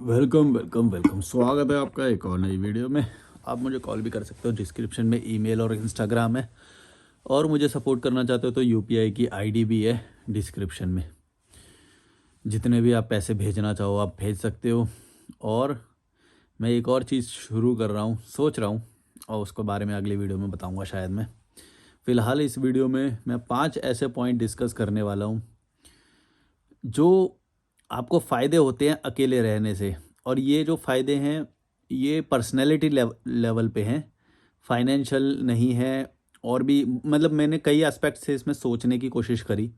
Welcome welcome welcome. स्वागत है आपका एक और नई वीडियो में। आप मुझे कॉल भी कर सकते हो, डिस्क्रिप्शन में ईमेल और इंस्टाग्राम है। और मुझे सपोर्ट करना चाहते हो तो यूपीआई की आईडी भी है डिस्क्रिप्शन में। जितने भी आप पैसे भेजना चाहो आप भेज सकते हो। और मैं एक और चीज़ शुरू कर रहा हूँ, सोच रहा हूँ, और उसके बारे में अगली वीडियो में बताऊँगा शायद मैं। फ़िलहाल इस वीडियो में मैं 5 ऐसे पॉइंट डिस्कस करने वाला हूँ जो आपको फ़ायदे होते हैं अकेले रहने से। और ये जो फ़ायदे हैं ये पर्सनैलिटी लेवल पे हैं, फाइनेंशियल नहीं है। और भी मतलब मैंने कई एस्पेक्ट से इसमें सोचने की कोशिश करी,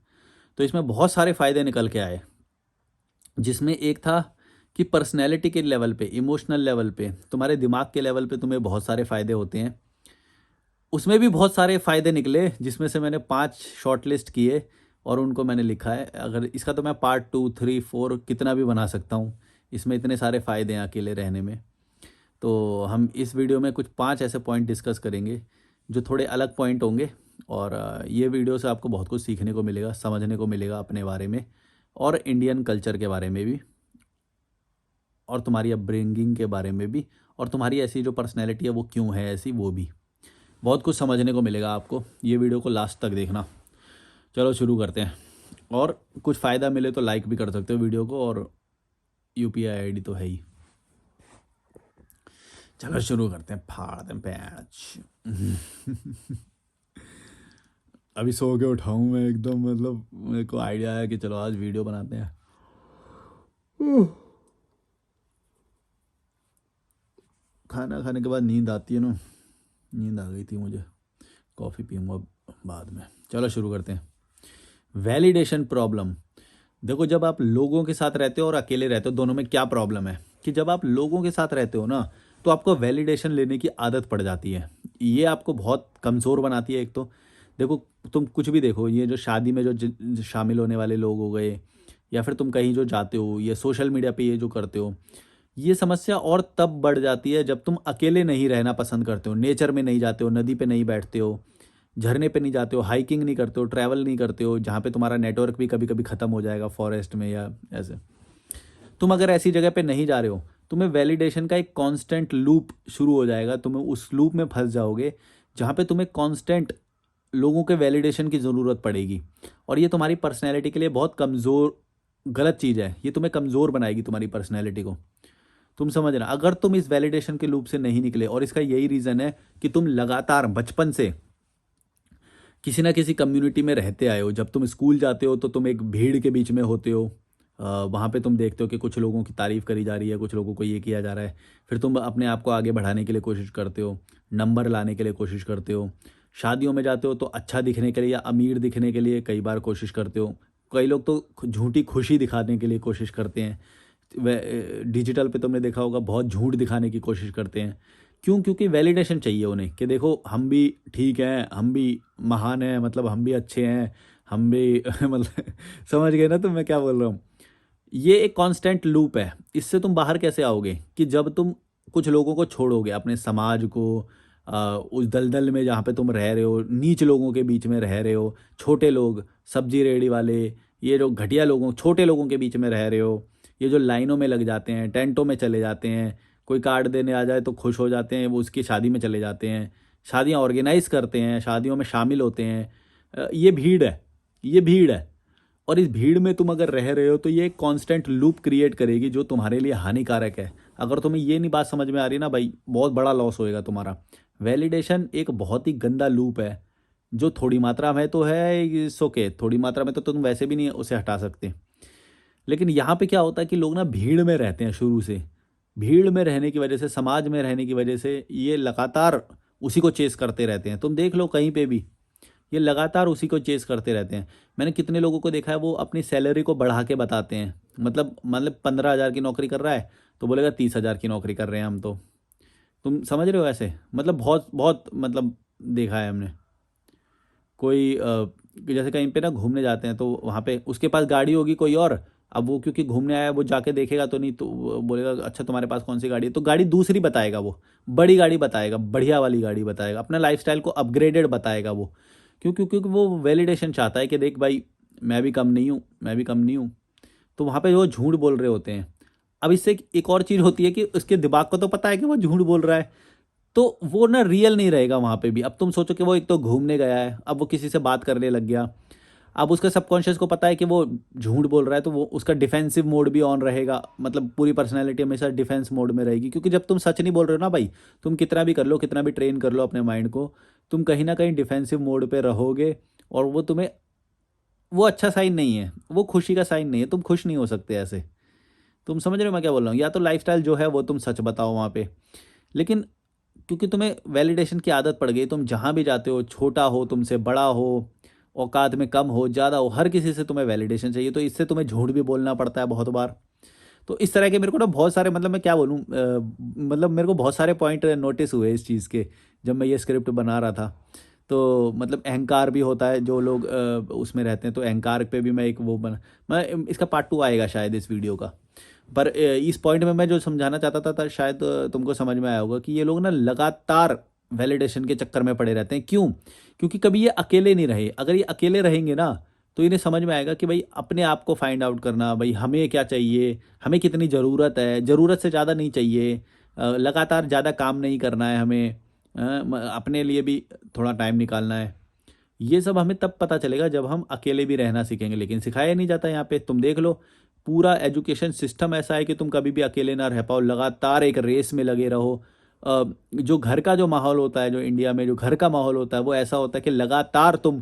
तो इसमें बहुत सारे फ़ायदे निकल के आए। जिसमें एक था कि पर्सनैलिटी के लेवल पे, इमोशनल लेवल पे, तुम्हारे दिमाग के लेवल पे तुम्हें बहुत सारे फ़ायदे होते हैं। उसमें भी बहुत सारे फ़ायदे निकले जिसमें से मैंने 5 शॉर्ट लिस्ट किए और उनको मैंने लिखा है। अगर इसका तो मैं पार्ट 2, 3, 4 कितना भी बना सकता हूँ। इसमें इतने सारे फ़ायदे हैं अकेले रहने में। तो हम इस वीडियो में कुछ 5 ऐसे पॉइंट डिस्कस करेंगे जो थोड़े अलग पॉइंट होंगे। और ये वीडियो से आपको बहुत कुछ सीखने को मिलेगा, समझने को मिलेगा अपने बारे में और इंडियन कल्चर के बारे में भी, और तुम्हारी अपब्रिंगिंग के बारे में भी, और तुम्हारी ऐसी जो पर्सनैलिटी है वो क्यों है ऐसी, वो भी बहुत कुछ समझने को मिलेगा आपको। ये वीडियो को लास्ट तक देखना। चलो शुरू करते हैं। और कुछ फ़ायदा मिले तो लाइक भी कर सकते हो वीडियो को, और यूपीआई आईडी तो है ही। चलो शुरू करते हैं, फाड़ दें पैच। अभी सो के उठाऊं मैं एकदम, मतलब मेरे को आइडिया आया कि चलो आज वीडियो बनाते हैं। खाना खाने के बाद नींद आती है ना, नींद आ गई थी मुझे। कॉफ़ी पीऊँगा बाद में। चलो शुरू करते हैं। Validation problem. देखो, जब आप लोगों के साथ रहते हो और अकेले रहते हो, दोनों में क्या प्रॉब्लम है कि जब आप लोगों के साथ रहते हो ना, तो आपको वैलिडेशन लेने की आदत पड़ जाती है। ये आपको बहुत कमज़ोर बनाती है। एक तो देखो, तुम कुछ भी देखो, ये जो शादी में जो शामिल होने वाले लोग हो गए, या फिर तुम कहीं जो जाते हो, ये सोशल मीडिया पे ये जो करते हो, ये समस्या और तब बढ़ जाती है जब तुम अकेले नहीं रहना पसंद करते हो, नेचर में नहीं जाते हो, नदी पे नहीं बैठते हो, झरने पे नहीं जाते हो, हाइकिंग नहीं करते हो, ट्रैवल नहीं करते हो, जहाँ पे तुम्हारा नेटवर्क भी कभी कभी ख़त्म हो जाएगा फॉरेस्ट में या ऐसे। तुम अगर ऐसी जगह पे नहीं जा रहे हो, तुम्हें वैलिडेशन का एक कांस्टेंट लूप शुरू हो जाएगा। तुम्हें उस लूप में फंस जाओगे जहाँ पे तुम्हें कांस्टेंट लोगों के वैलिडेशन की ज़रूरत पड़ेगी। और ये तुम्हारी पर्सनैलिटी के लिए बहुत कमज़ोर, गलत चीज़ है। ये तुम्हें कमज़ोर बनाएगी, तुम्हारी पर्सनैलिटी को। तुम समझना, अगर तुम इस वैलिडेशन के लूप से नहीं निकले, और इसका यही रीज़न है कि तुम लगातार बचपन से किसी ना किसी कम्युनिटी में रहते आए हो। जब तुम स्कूल जाते हो तो तुम एक भीड़ के बीच में होते हो। वहाँ पे तुम देखते हो कि कुछ लोगों की तारीफ़ करी जा रही है, कुछ लोगों को ये किया जा रहा है। फिर तुम अपने आप को आगे बढ़ाने के लिए कोशिश करते हो, नंबर लाने के लिए कोशिश करते हो। शादियों में जाते हो तो अच्छा दिखने के लिए या अमीर दिखने के लिए कई बार कोशिश करते हो। कई लोग तो झूठी खुशी दिखाने के लिए कोशिश करते हैं। डिजिटल पे तुमने देखा होगा, बहुत झूठ दिखाने की कोशिश करते हैं। क्यों? क्योंकि वैलिडेशन चाहिए उन्हें कि देखो हम भी ठीक हैं, हम भी महान हैं, मतलब हम भी अच्छे हैं, हम भी मतलब समझ गए ना तुम मैं क्या बोल रहा हूँ। ये एक कांस्टेंट लूप है। इससे तुम बाहर कैसे आओगे कि जब तुम कुछ लोगों को छोड़ोगे, अपने समाज को, उस दलदल में जहाँ पे तुम रह रहे हो, नीच लोगों के बीच में रह रहे हो, छोटे लोग, सब्जी रेहड़ी वाले, ये जो घटिया लोगों, छोटे लोगों के बीच में रह रहे हो, ये जो लाइनों में लग जाते हैं, टेंटों में चले जाते हैं, कोई कार्ड देने आ जाए तो खुश हो जाते हैं, वो उसकी शादी में चले जाते हैं, शादियाँ ऑर्गेनाइज करते हैं, शादियों में शामिल होते हैं। ये भीड़ है, ये भीड़ है। और इस भीड़ में तुम अगर रह रहे हो तो ये एक कांस्टेंट लूप क्रिएट करेगी जो तुम्हारे लिए हानिकारक है। अगर तुम्हें ये नहीं बात समझ में आ रही ना भाई, बहुत बड़ा लॉस होएगा तुम्हारा। वैलिडेशन एक बहुत ही गंदा लूप है जो थोड़ी मात्रा में तो है, इट्स ओके, थोड़ी मात्रा में तो तुम वैसे भी नहीं उसे हटा सकते। लेकिन यहाँ पे क्या होता है कि लोग ना भीड़ में रहते हैं शुरू से। भीड़ में रहने की वजह से, समाज में रहने की वजह से ये लगातार उसी को चेस करते रहते हैं। तुम देख लो कहीं पे भी, ये लगातार उसी को चेस करते रहते हैं। मैंने कितने लोगों को देखा है, वो अपनी सैलरी को बढ़ा के बताते हैं। मतलब 15,000 की नौकरी कर रहा है तो बोलेगा 30,000 की नौकरी कर रहे हैं हम तो। तुम समझ रहे हो ऐसे, मतलब बहुत बहुत मतलब देखा है हमने। कोई जैसे कहीं पे ना घूमने जाते हैं तो वहाँ पे उसके पास गाड़ी होगी कोई और। अब वो क्योंकि घूमने आया, वो जाके देखेगा तो नहीं, तो वो बोलेगा अच्छा तुम्हारे पास कौन सी गाड़ी है, तो गाड़ी दूसरी बताएगा वो, बड़ी गाड़ी बताएगा, बढ़िया वाली गाड़ी बताएगा, अपना लाइफस्टाइल को अपग्रेडेड बताएगा वो। क्यों? क्योंकि वो वैलिडेशन चाहता है कि देख भाई, मैं भी कम नहीं हूँ, मैं भी कम नहीं हूँ। तो वहाँ पे वो झूठ बोल रहे होते हैं। अब इससे एक और चीज़ होती है कि उसके दिमाग को तो पता है कि वो झूठ बोल रहा है, तो वो ना रियल नहीं रहेगा वहाँ पे भी। अब तुम सोचो कि वो एक तो घूमने गया है, अब वो किसी से बात करने लग गया। अब उसके सबकॉन्शियस को पता है कि वो झूठ बोल रहा है, तो वो उसका डिफेंसिव मोड भी ऑन रहेगा, मतलब पूरी पर्सनैलिटी हमेशा डिफेंस मोड में रहेगी। क्योंकि जब तुम सच नहीं बोल रहे हो ना भाई, तुम कितना भी कर लो, कितना भी ट्रेन कर लो अपने माइंड को, तुम कहीं ना कहीं डिफेंसिव मोड पे रहोगे। और वो तुम्हें, वो अच्छा साइन नहीं है, वो खुशी का साइन नहीं है, तुम खुश नहीं हो सकते ऐसे। तुम समझ रहे हो मैं क्या बोल रहा हूँ? या तो लाइफस्टाइल जो है वो तुम सच बताओ वहाँ पे, लेकिन क्योंकि तुम्हें वैलिडेशन की आदत पड़ गई, तुम जहाँ भी जाते हो, छोटा हो, तुमसे बड़ा हो, औकात में कम हो, ज़्यादा हो, हर किसी से तुम्हें वैलिडेशन चाहिए, तो इससे तुम्हें झूठ भी बोलना पड़ता है बहुत बार। तो इस तरह के मेरे को ना बहुत सारे, मतलब मैं क्या बोलूँ, मतलब मेरे को बहुत सारे पॉइंट नोटिस हुए इस चीज़ के, जब मैं ये स्क्रिप्ट बना रहा था। तो मतलब अहंकार भी होता है, जो लोग उसमें रहते हैं, तो अहंकार पे भी मैं एक वो बना, मैं इसका पार्ट 2 आएगा शायद इस वीडियो का। पर इस पॉइंट में मैं जो समझाना चाहता था शायद तुमको समझ में आया होगा कि ये लोग ना लगातार वैलिडेशन के चक्कर में पड़े रहते हैं। क्यों? क्योंकि कभी ये अकेले नहीं रहे। अगर ये अकेले रहेंगे ना, तो इन्हें समझ में आएगा कि भाई अपने आप को फाइंड आउट करना, भाई हमें क्या चाहिए, हमें कितनी ज़रूरत है, ज़रूरत से ज़्यादा नहीं चाहिए, लगातार ज़्यादा काम नहीं करना है हमें, अपने लिए भी थोड़ा टाइम निकालना है। ये सब हमें तब पता चलेगा जब हम अकेले भी रहना सीखेंगे, लेकिन सिखाया नहीं जाता यहाँ पे। तुम देख लो, पूरा एजुकेशन सिस्टम ऐसा है कि तुम कभी भी अकेले ना रह पाओ, लगातार एक रेस में लगे रहो। जो घर का जो माहौल होता है, जो इंडिया में जो घर का माहौल होता है, वो ऐसा होता है कि लगातार तुम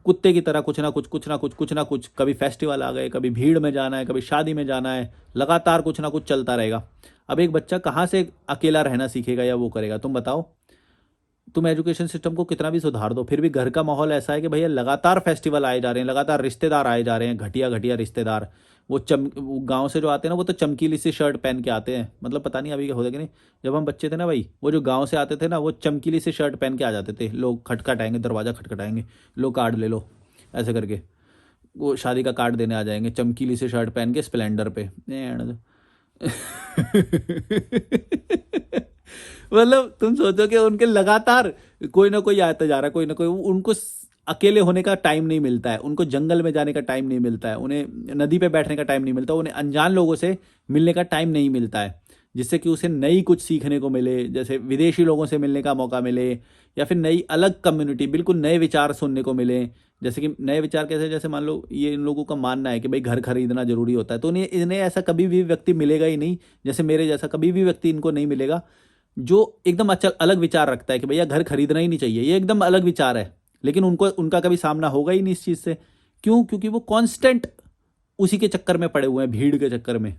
कुत्ते की तरह कुछ ना कुछ, कुछ ना कुछ, कुछ ना कुछ, कभी फेस्टिवल आ गए, कभी भीड़ में जाना है, कभी शादी में जाना है, लगातार कुछ ना कुछ चलता रहेगा। अब एक बच्चा कहाँ से अकेला रहना सीखेगा या वो करेगा, तुम बताओ? तुम एजुकेशन सिस्टम को कितना भी सुधार दो, फिर भी घर का माहौल ऐसा है कि भैया लगातार फेस्टिवल आए जा रहे हैं, लगातार रिश्तेदार आए जा रहे हैं, घटिया घटिया रिश्तेदार। वो गांव से जो आते हैं ना, वो तो चमकीली सी शर्ट पहन के आते हैं, मतलब पता नहीं अभी होता कि नहीं। जब हम बच्चे थे ना भाई, वो जो गांव से आते थे ना, वो चमकीली सी शर्ट पहन के आ जाते थे। लोग खटखटाएंगे, दरवाज़ा खटखटाएंगे, लो कार्ड ले लो, ऐसे करके वो शादी का कार्ड देने आ जाएंगे, चमकीली सी शर्ट पहन के स्प्लेंडर पे। मतलब तुम सोचो कि उनके लगातार कोई ना कोई आता जा रहा है, कोई ना कोई, उनको अकेले होने का टाइम नहीं मिलता है, उनको जंगल में जाने का टाइम नहीं मिलता है, उन्हें नदी पे बैठने का टाइम नहीं मिलता, उन्हें अनजान लोगों से मिलने का टाइम नहीं मिलता है, जिससे कि उसे नई कुछ सीखने को मिले, जैसे विदेशी लोगों से मिलने का मौका मिले, या फिर नई अलग कम्युनिटी, बिल्कुल नए विचार सुनने को मिले। जैसे कि नए विचार कैसे, जैसे मान लो ये इन लोगों का मानना है कि भाई घर खरीदना जरूरी होता है, तो इन्हें इन्हें ऐसा कभी भी व्यक्ति मिलेगा ही नहीं, जैसे मेरे जैसा कभी भी व्यक्ति इनको नहीं मिलेगा जो एकदम अच्छा अलग विचार रखता है कि भैया घर खरीदना ही नहीं चाहिए। ये एकदम अलग विचार है, लेकिन उनको उनका कभी सामना होगा ही नहीं इस चीज़ से। क्यों? क्योंकि वो कांस्टेंट उसी के चक्कर में पड़े हुए हैं, भीड़ के चक्कर में।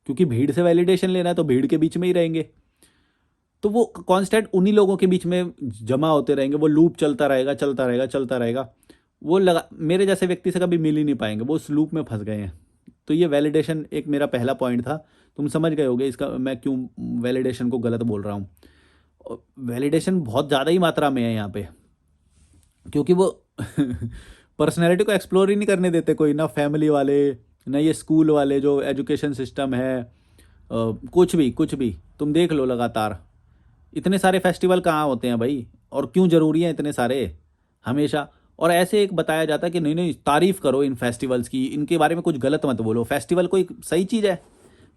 क्योंकि भीड़ से वैलिडेशन लेना है, तो भीड़ के बीच में ही रहेंगे, तो वो कांस्टेंट उन्हीं लोगों के बीच में जमा होते रहेंगे, वो लूप चलता रहेगा, चलता रहेगा, चलता रहेगा। वो लगा मेरे जैसे व्यक्ति से कभी मिल ही नहीं पाएंगे, वो उस लूप में फंस गए हैं। तो ये वैलिडेशन एक मेरा पहला पॉइंट था। तुम समझ गए होगे इसका मैं क्यों वैलिडेशन को गलत बोल रहा हूँ। वैलिडेशन बहुत ज़्यादा ही मात्रा में है यहाँ पे, क्योंकि वो पर्सनैलिटी को एक्सप्लोर ही नहीं करने देते कोई, ना फैमिली वाले, ना ये स्कूल वाले जो एजुकेशन सिस्टम है, कुछ भी तुम देख लो लगातार। इतने सारे फेस्टिवल कहाँ होते हैं भाई, और क्यों ज़रूरी हैं इतने सारे हमेशा? और ऐसे एक बताया जाता है कि नहीं नहीं, तारीफ़ करो इन फेस्टिवल्स की, इनके बारे में कुछ गलत मत बोलो। फेस्टिवल कोई सही चीज़ है,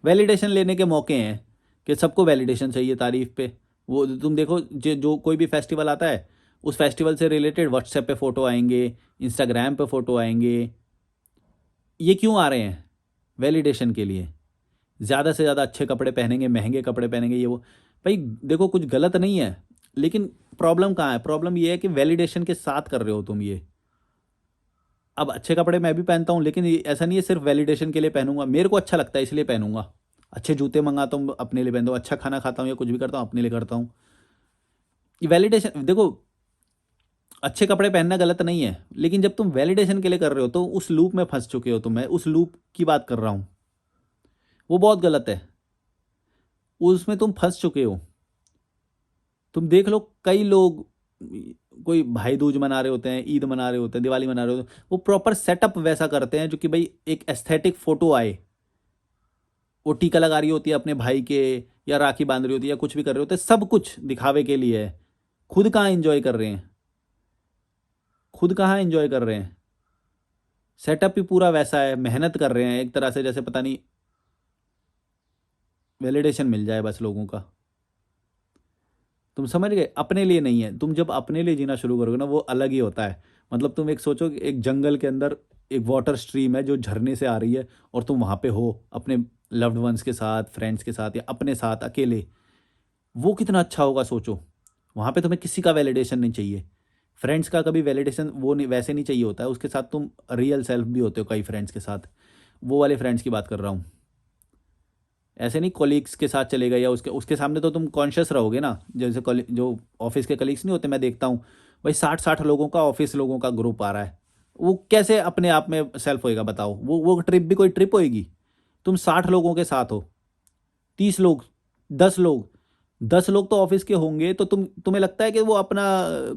वैलिडेशन लेने के मौके हैं कि सबको वैलिडेशन चाहिए तारीफ़ पे। वो तुम देखो, जो कोई भी फेस्टिवल आता है, उस फेस्टिवल से रिलेटेड व्हाट्सएप पे फ़ोटो आएंगे, इंस्टाग्राम पे फ़ोटो आएंगे। ये क्यों आ रहे हैं? वैलिडेशन के लिए। ज़्यादा से ज़्यादा अच्छे कपड़े पहनेंगे, महंगे कपड़े पहनेंगे, ये वो। भाई देखो, कुछ गलत नहीं है, लेकिन प्रॉब्लम कहाँ है? प्रॉब्लम ये है कि वैलिडेशन के साथ कर रहे हो तुम ये। अब अच्छे कपड़े मैं भी पहनता हूँ, लेकिन ऐसा नहीं है सिर्फ वैलिडेशन के लिए पहनूंगा, मेरे को अच्छा लगता है इसलिए पहनूंगा। अच्छे जूते मंगाता हूँ अपने लिए पहनता हूँ, अच्छा खाना खाता हूँ या कुछ भी करता हूँ अपने लिए करता हूँ। वैलिडेशन देखो, अच्छे कपड़े पहनना गलत नहीं है, लेकिन जब तुम वैलिडेशन के लिए कर रहे हो तो उस लूप में फंस चुके हो तुम। मैं उस लूप की बात कर रहा हूँ, वो बहुत गलत है, उसमें तुम फंस चुके हो। तुम देख लो, कई लोग कोई भाई दूज मना रहे होते हैं, ईद मना रहे होते हैं, दिवाली मना रहे होते हैं, वो प्रॉपर सेटअप वैसा करते हैं जो कि भाई एक एस्थेटिक फोटो आए। वो टीका लगा रही होती है अपने भाई के, या राखी बांध रही होती है, या कुछ भी कर रहे होते हैं, सब कुछ दिखावे के लिए है। खुद कहाँ एंजॉय कर रहे हैं? खुद कहाँ एंजॉय कर रहे हैं? सेटअप भी पूरा वैसा है, मेहनत कर रहे हैं एक तरह से, जैसे पता नहीं वैलिडेशन मिल जाए बस लोगों का। तुम समझ गए? अपने लिए नहीं है। तुम जब अपने लिए जीना शुरू करोगे ना, वो अलग ही होता है। मतलब तुम एक सोचो कि एक जंगल के अंदर एक वाटर स्ट्रीम है जो झरने से आ रही है, और तुम वहाँ पे हो अपने लव्ड वंस के साथ, फ्रेंड्स के साथ, या अपने साथ अकेले। वो कितना अच्छा होगा सोचो। वहाँ पे तुम्हें किसी का वैलिडेशन नहीं चाहिए। फ्रेंड्स का कभी वैलिडेशन वो नहीं, वैसे नहीं चाहिए होता है। उसके साथ तुम रियल सेल्फ भी होते हो कई फ्रेंड्स के साथ। वो वाले फ्रेंड्स की बात कर रहा हूँ। ऐसे नहीं कॉलीग्स के साथ चलेगा, या उसके उसके सामने तो तुम कॉन्शियस रहोगे ना। जैसे जो ऑफिस के कलीग्स नहीं होते, मैं देखता हूँ भाई 60-60 लोगों का, ऑफिस लोगों का ग्रुप आ रहा है। वो कैसे अपने आप में सेल्फ होएगा बताओ? वो ट्रिप भी कोई ट्रिप होएगी? तुम 60 लोगों के साथ हो, 30 लोग, 10 लोग, 10 लोग तो ऑफिस के होंगे, तो तुम्हें लगता है कि वो अपना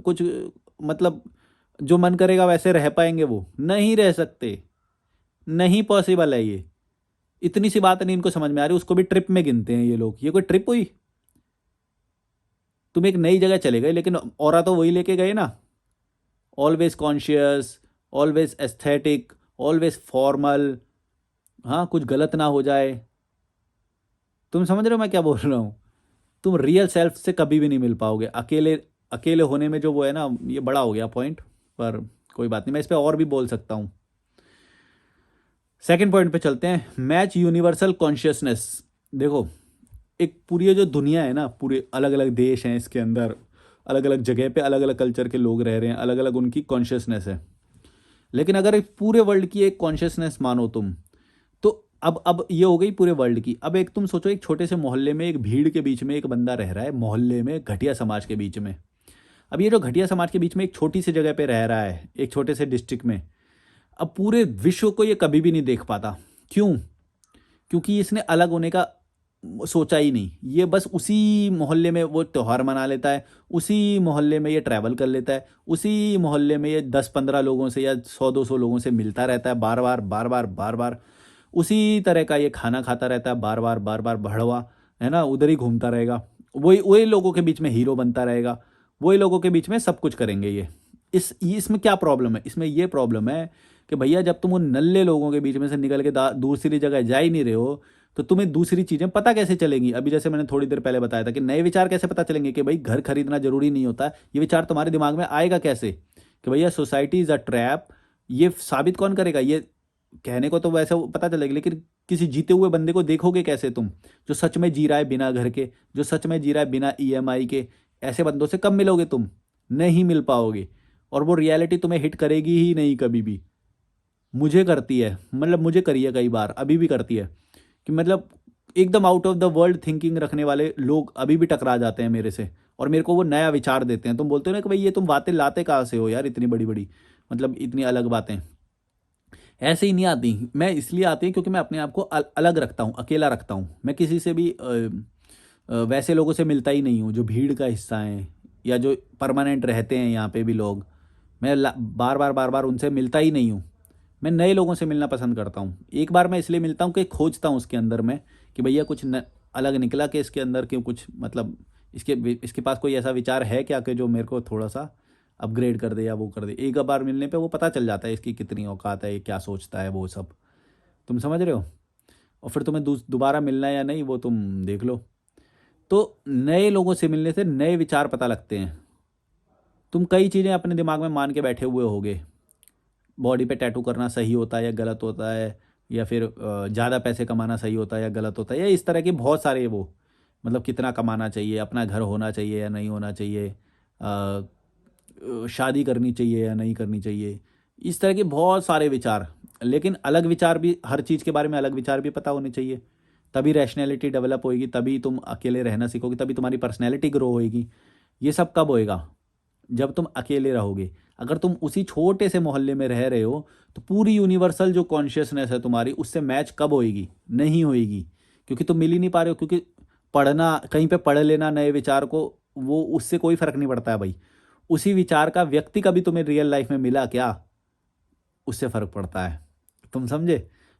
कुछ मतलब जो मन करेगा वैसे रह पाएंगे? वो नहीं रह सकते। नहीं पॉसिबल है ये। इतनी सी बात नहीं इनको समझ में आ रही, उसको भी ट्रिप में गिनते हैं ये लोग। ये कोई ट्रिप हुई? तुम एक नई जगह चले गए, लेकिन औरा तो वही लेके गए ना। Always conscious, always aesthetic, always formal. हाँ, कुछ गलत ना हो जाए। तुम समझ रहे हो मैं क्या बोल रहा हूँ? तुम रियल सेल्फ से कभी भी नहीं मिल पाओगे अकेले। अकेले होने में जो वो है ना, ये बड़ा हो गया पॉइंट, पर कोई बात नहीं, मैं इस पर और भी बोल सकता हूँ। सेकंड पॉइंट पे चलते हैं, मैच यूनिवर्सल कॉन्शियसनेस। देखो, एक पूरी ये जो दुनिया है ना, पूरे अलग अलग देश हैं इसके अंदर, अलग अलग जगह पे अलग अलग कल्चर के लोग रह रहे हैं, अलग अलग उनकी कॉन्शियसनेस है। लेकिन अगर एक पूरे वर्ल्ड की एक कॉन्शियसनेस मानो तुम, तो अब ये हो गई पूरे वर्ल्ड की। अब एक तुम सोचो, एक छोटे से मोहल्ले में, एक भीड़ के बीच में एक बंदा रह रहा है, मोहल्ले में घटिया समाज के बीच में। अब ये जो घटिया समाज के बीच में एक छोटी सी जगह पे रह रहा है, एक छोटे से डिस्ट्रिक्ट में, अब पूरे विश्व को ये कभी भी नहीं देख पाता। क्यों? क्योंकि इसने अलग होने का सोचा ही नहीं। ये बस उसी मोहल्ले में वो त्यौहार मना लेता है, उसी मोहल्ले में ये ट्रैवल कर लेता है, उसी मोहल्ले में ये 10-15 लोगों से या 100-200 लोगों से मिलता रहता है, बार बार बार बार बार बार। उसी तरह का ये खाना खाता रहता है, बार बार बार बार भड़वा, है ना, उधर ही घूमता रहेगा। वही वही लोगों के बीच में हीरो बनता रहेगा, वही लोगों के बीच में सब कुछ करेंगे ये। इसमें क्या प्रॉब्लम है? इसमें ये प्रॉब्लम है कि भैया, जब तुम उन नल्ले लोगों के बीच में से निकल के दूसरी जगह जा ही नहीं रहे हो, तो तुम्हें दूसरी चीज़ें पता कैसे चलेंगी? अभी जैसे मैंने थोड़ी देर पहले बताया था कि नए विचार कैसे पता चलेंगे कि भाई घर खरीदना जरूरी नहीं होता। ये विचार तुम्हारे दिमाग में आएगा कैसे कि भैया सोसाइटी इज़ अ ट्रैप? ये साबित कौन करेगा? ये कहने को तो वैसे पता चलेगा, लेकिन किसी जीते हुए बंदे को देखोगे कैसे तुम, जो सच में जी रहा है बिना घर के, जो सच में जी रहा है बिना ईएमआई के? ऐसे बंदों से कब मिलोगे तुम? नहीं मिल पाओगे। और वो रियलिटी तुम्हें हिट करेगी ही नहीं कभी भी। मुझे करती है, मतलब मुझे करी है कई बार, अभी भी करती है, कि मतलब एकदम out of the world thinking रखने वाले लोग अभी भी टकरा जाते हैं मेरे से, और मेरे को वो नया विचार देते हैं। तुम बोलते हो ना कि भाई ये तुम बातें लाते कहाँ से हो यार, इतनी बड़ी बड़ी, मतलब इतनी अलग बातें। ऐसे ही नहीं आती। मैं इसलिए आती है क्योंकि मैं अपने आप को अलग रखता हूँ, अकेला रखता हूँ। मैं किसी से भी वैसे लोगों से मिलता ही नहीं हूँ जो भीड़ का हिस्सा हैं, या जो परमानेंट रहते हैं यहाँ पे भी लोग। मैं बार बार बार बार उनसे मिलता ही नहीं हूँ। मैं नए लोगों से मिलना पसंद करता हूँ। एक बार मैं इसलिए मिलता हूँ कि खोजता हूँ उसके अंदर में, कि भैया कुछ अलग निकला कि इसके अंदर क्यों, कुछ मतलब इसके इसके पास कोई ऐसा विचार है क्या कि जो मेरे को थोड़ा सा अपग्रेड कर दे या वो कर दे। एक बार मिलने पे वो पता चल जाता है इसकी कितनी औकात है, ये क्या सोचता है, वो सब। तुम समझ रहे हो? और फिर तुम्हें दोबारा मिलना है या नहीं, वो तुम देख लो। तो नए लोगों से मिलने से नए विचार पता लगते हैं। तुम कई चीज़ें अपने दिमाग में मान के बैठे हुए होगे, बॉडी पे टैटू करना सही होता है या गलत होता है, या फिर ज़्यादा पैसे कमाना सही होता है या गलत होता है, या इस तरह के बहुत सारे वो, मतलब कितना कमाना चाहिए, अपना घर होना चाहिए या नहीं होना चाहिए, शादी करनी चाहिए या नहीं करनी चाहिए, इस तरह के बहुत सारे विचार। लेकिन अलग विचार भी, हर चीज़ के बारे में अलग विचार भी पता होने चाहिए, तभी रैशनैलिटी डेवलप होएगी, तभी तुम अकेले रहना सीखोगे, तभी तुम्हारी पर्सनैलिटी ग्रो होएगी। ये सब कब होएगा? जब तुम अकेले रहोगे। अगर तुम उसी छोटे से मोहल्ले में रह रहे हो, तो पूरी यूनिवर्सल जो कॉन्शियसनेस है तुम्हारी, उससे मैच कब होएगी? नहीं होएगी, क्योंकि तुम मिल ही नहीं पा रहे हो। क्योंकि पढ़ना, कहीं पे पढ़ लेना नए विचार को, वो उससे कोई फ़र्क नहीं पड़ता है भाई। उसी विचार का व्यक्ति कभी तुम्हें रियल लाइफ में मिला क्या? उससे फ़र्क पड़ता है। तुम समझे?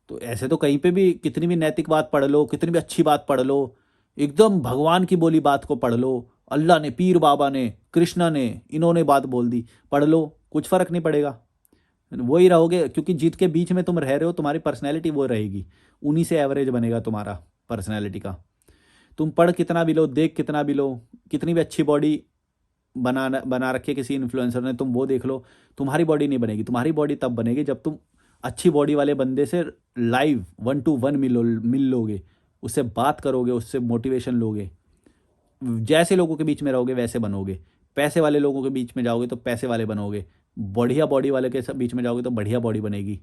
तो ऐसे तो कहीं पे भी कितनी भी नैतिक बात पढ़ लो, कितनी भी अच्छी बात पढ़ लो, एकदम भगवान की बोली बात को पढ़ लो, अल्लाह ने, पीर बाबा ने, कृष्णा ने, इन्होंने बात बोल दी, पढ़ लो, कुछ फ़र्क नहीं पड़ेगा। वही रहोगे, क्योंकि जीत के बीच में तुम रह रहे हो, तुम्हारी पर्सनैलिटी वो रहेगी। उन्हीं से एवरेज बनेगा तुम्हारा पर्सनैलिटी का। तुम पढ़ कितना भी लो, देख कितना भी लो, कितनी भी अच्छी बॉडी बना रखी है किसी इन्फ्लुएंसर ने, तुम वो देख लो, तुम्हारी बॉडी नहीं बनेगी। तुम्हारी बॉडी तब बनेगी जब तुम अच्छी बॉडी वाले बंदे से लाइव 1 to 1 मिल लोगे, उससे बात करोगे, उससे मोटिवेशन लोगे। जैसे लोगों के बीच में रहोगे वैसे बनोगे। पैसे वाले लोगों के बीच में जाओगे तो पैसे वाले बनोगे, बढ़िया बॉडी वाले के बीच में जाओगे तो बढ़िया बॉडी बनेगी।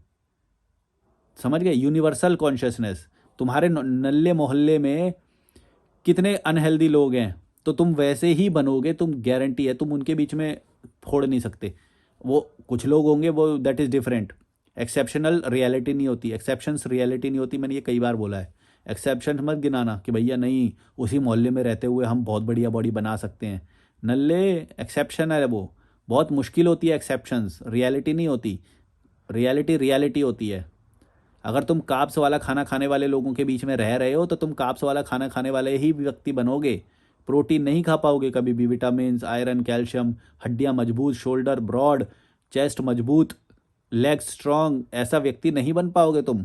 समझ गए? Universal consciousness. तुम्हारे नल्ले मोहल्ले में कितने अनहेल्दी लोग हैं, तो तुम वैसे ही बनोगे, तुम गारंटी है, तुम उनके बीच में फोड़ नहीं सकते। वो कुछ लोग होंगे, वो that is different. Exceptional reality नहीं होती, एक्सेप्शंस रियलिटी नहीं होती, मैंने ये कई बार बोला है। एक्सेप्शन मत गिनाना कि भैया नहीं, उसी मोहल्ले में रहते हुए हम बहुत बढ़िया बॉडी बना सकते हैं। नल्ले एक्सेप्शन है वो, बहुत मुश्किल होती है एक्सेप्शंस, रियलिटी नहीं होती। रियलिटी होती है। अगर तुम कार्ब्स वाला खाना खाने वाले लोगों के बीच में रह रहे हो तो तुम कार्ब्स वाला खाना खाने वाले ही व्यक्ति बनोगे। प्रोटीन नहीं खा पाओगे कभी भी, विटामिन, आयरन, कैल्शियम, हड्डियां मजबूत, शोल्डर ब्रॉड, चेस्ट मजबूत, लेग स्ट्रांग, ऐसा व्यक्ति नहीं बन पाओगे तुम,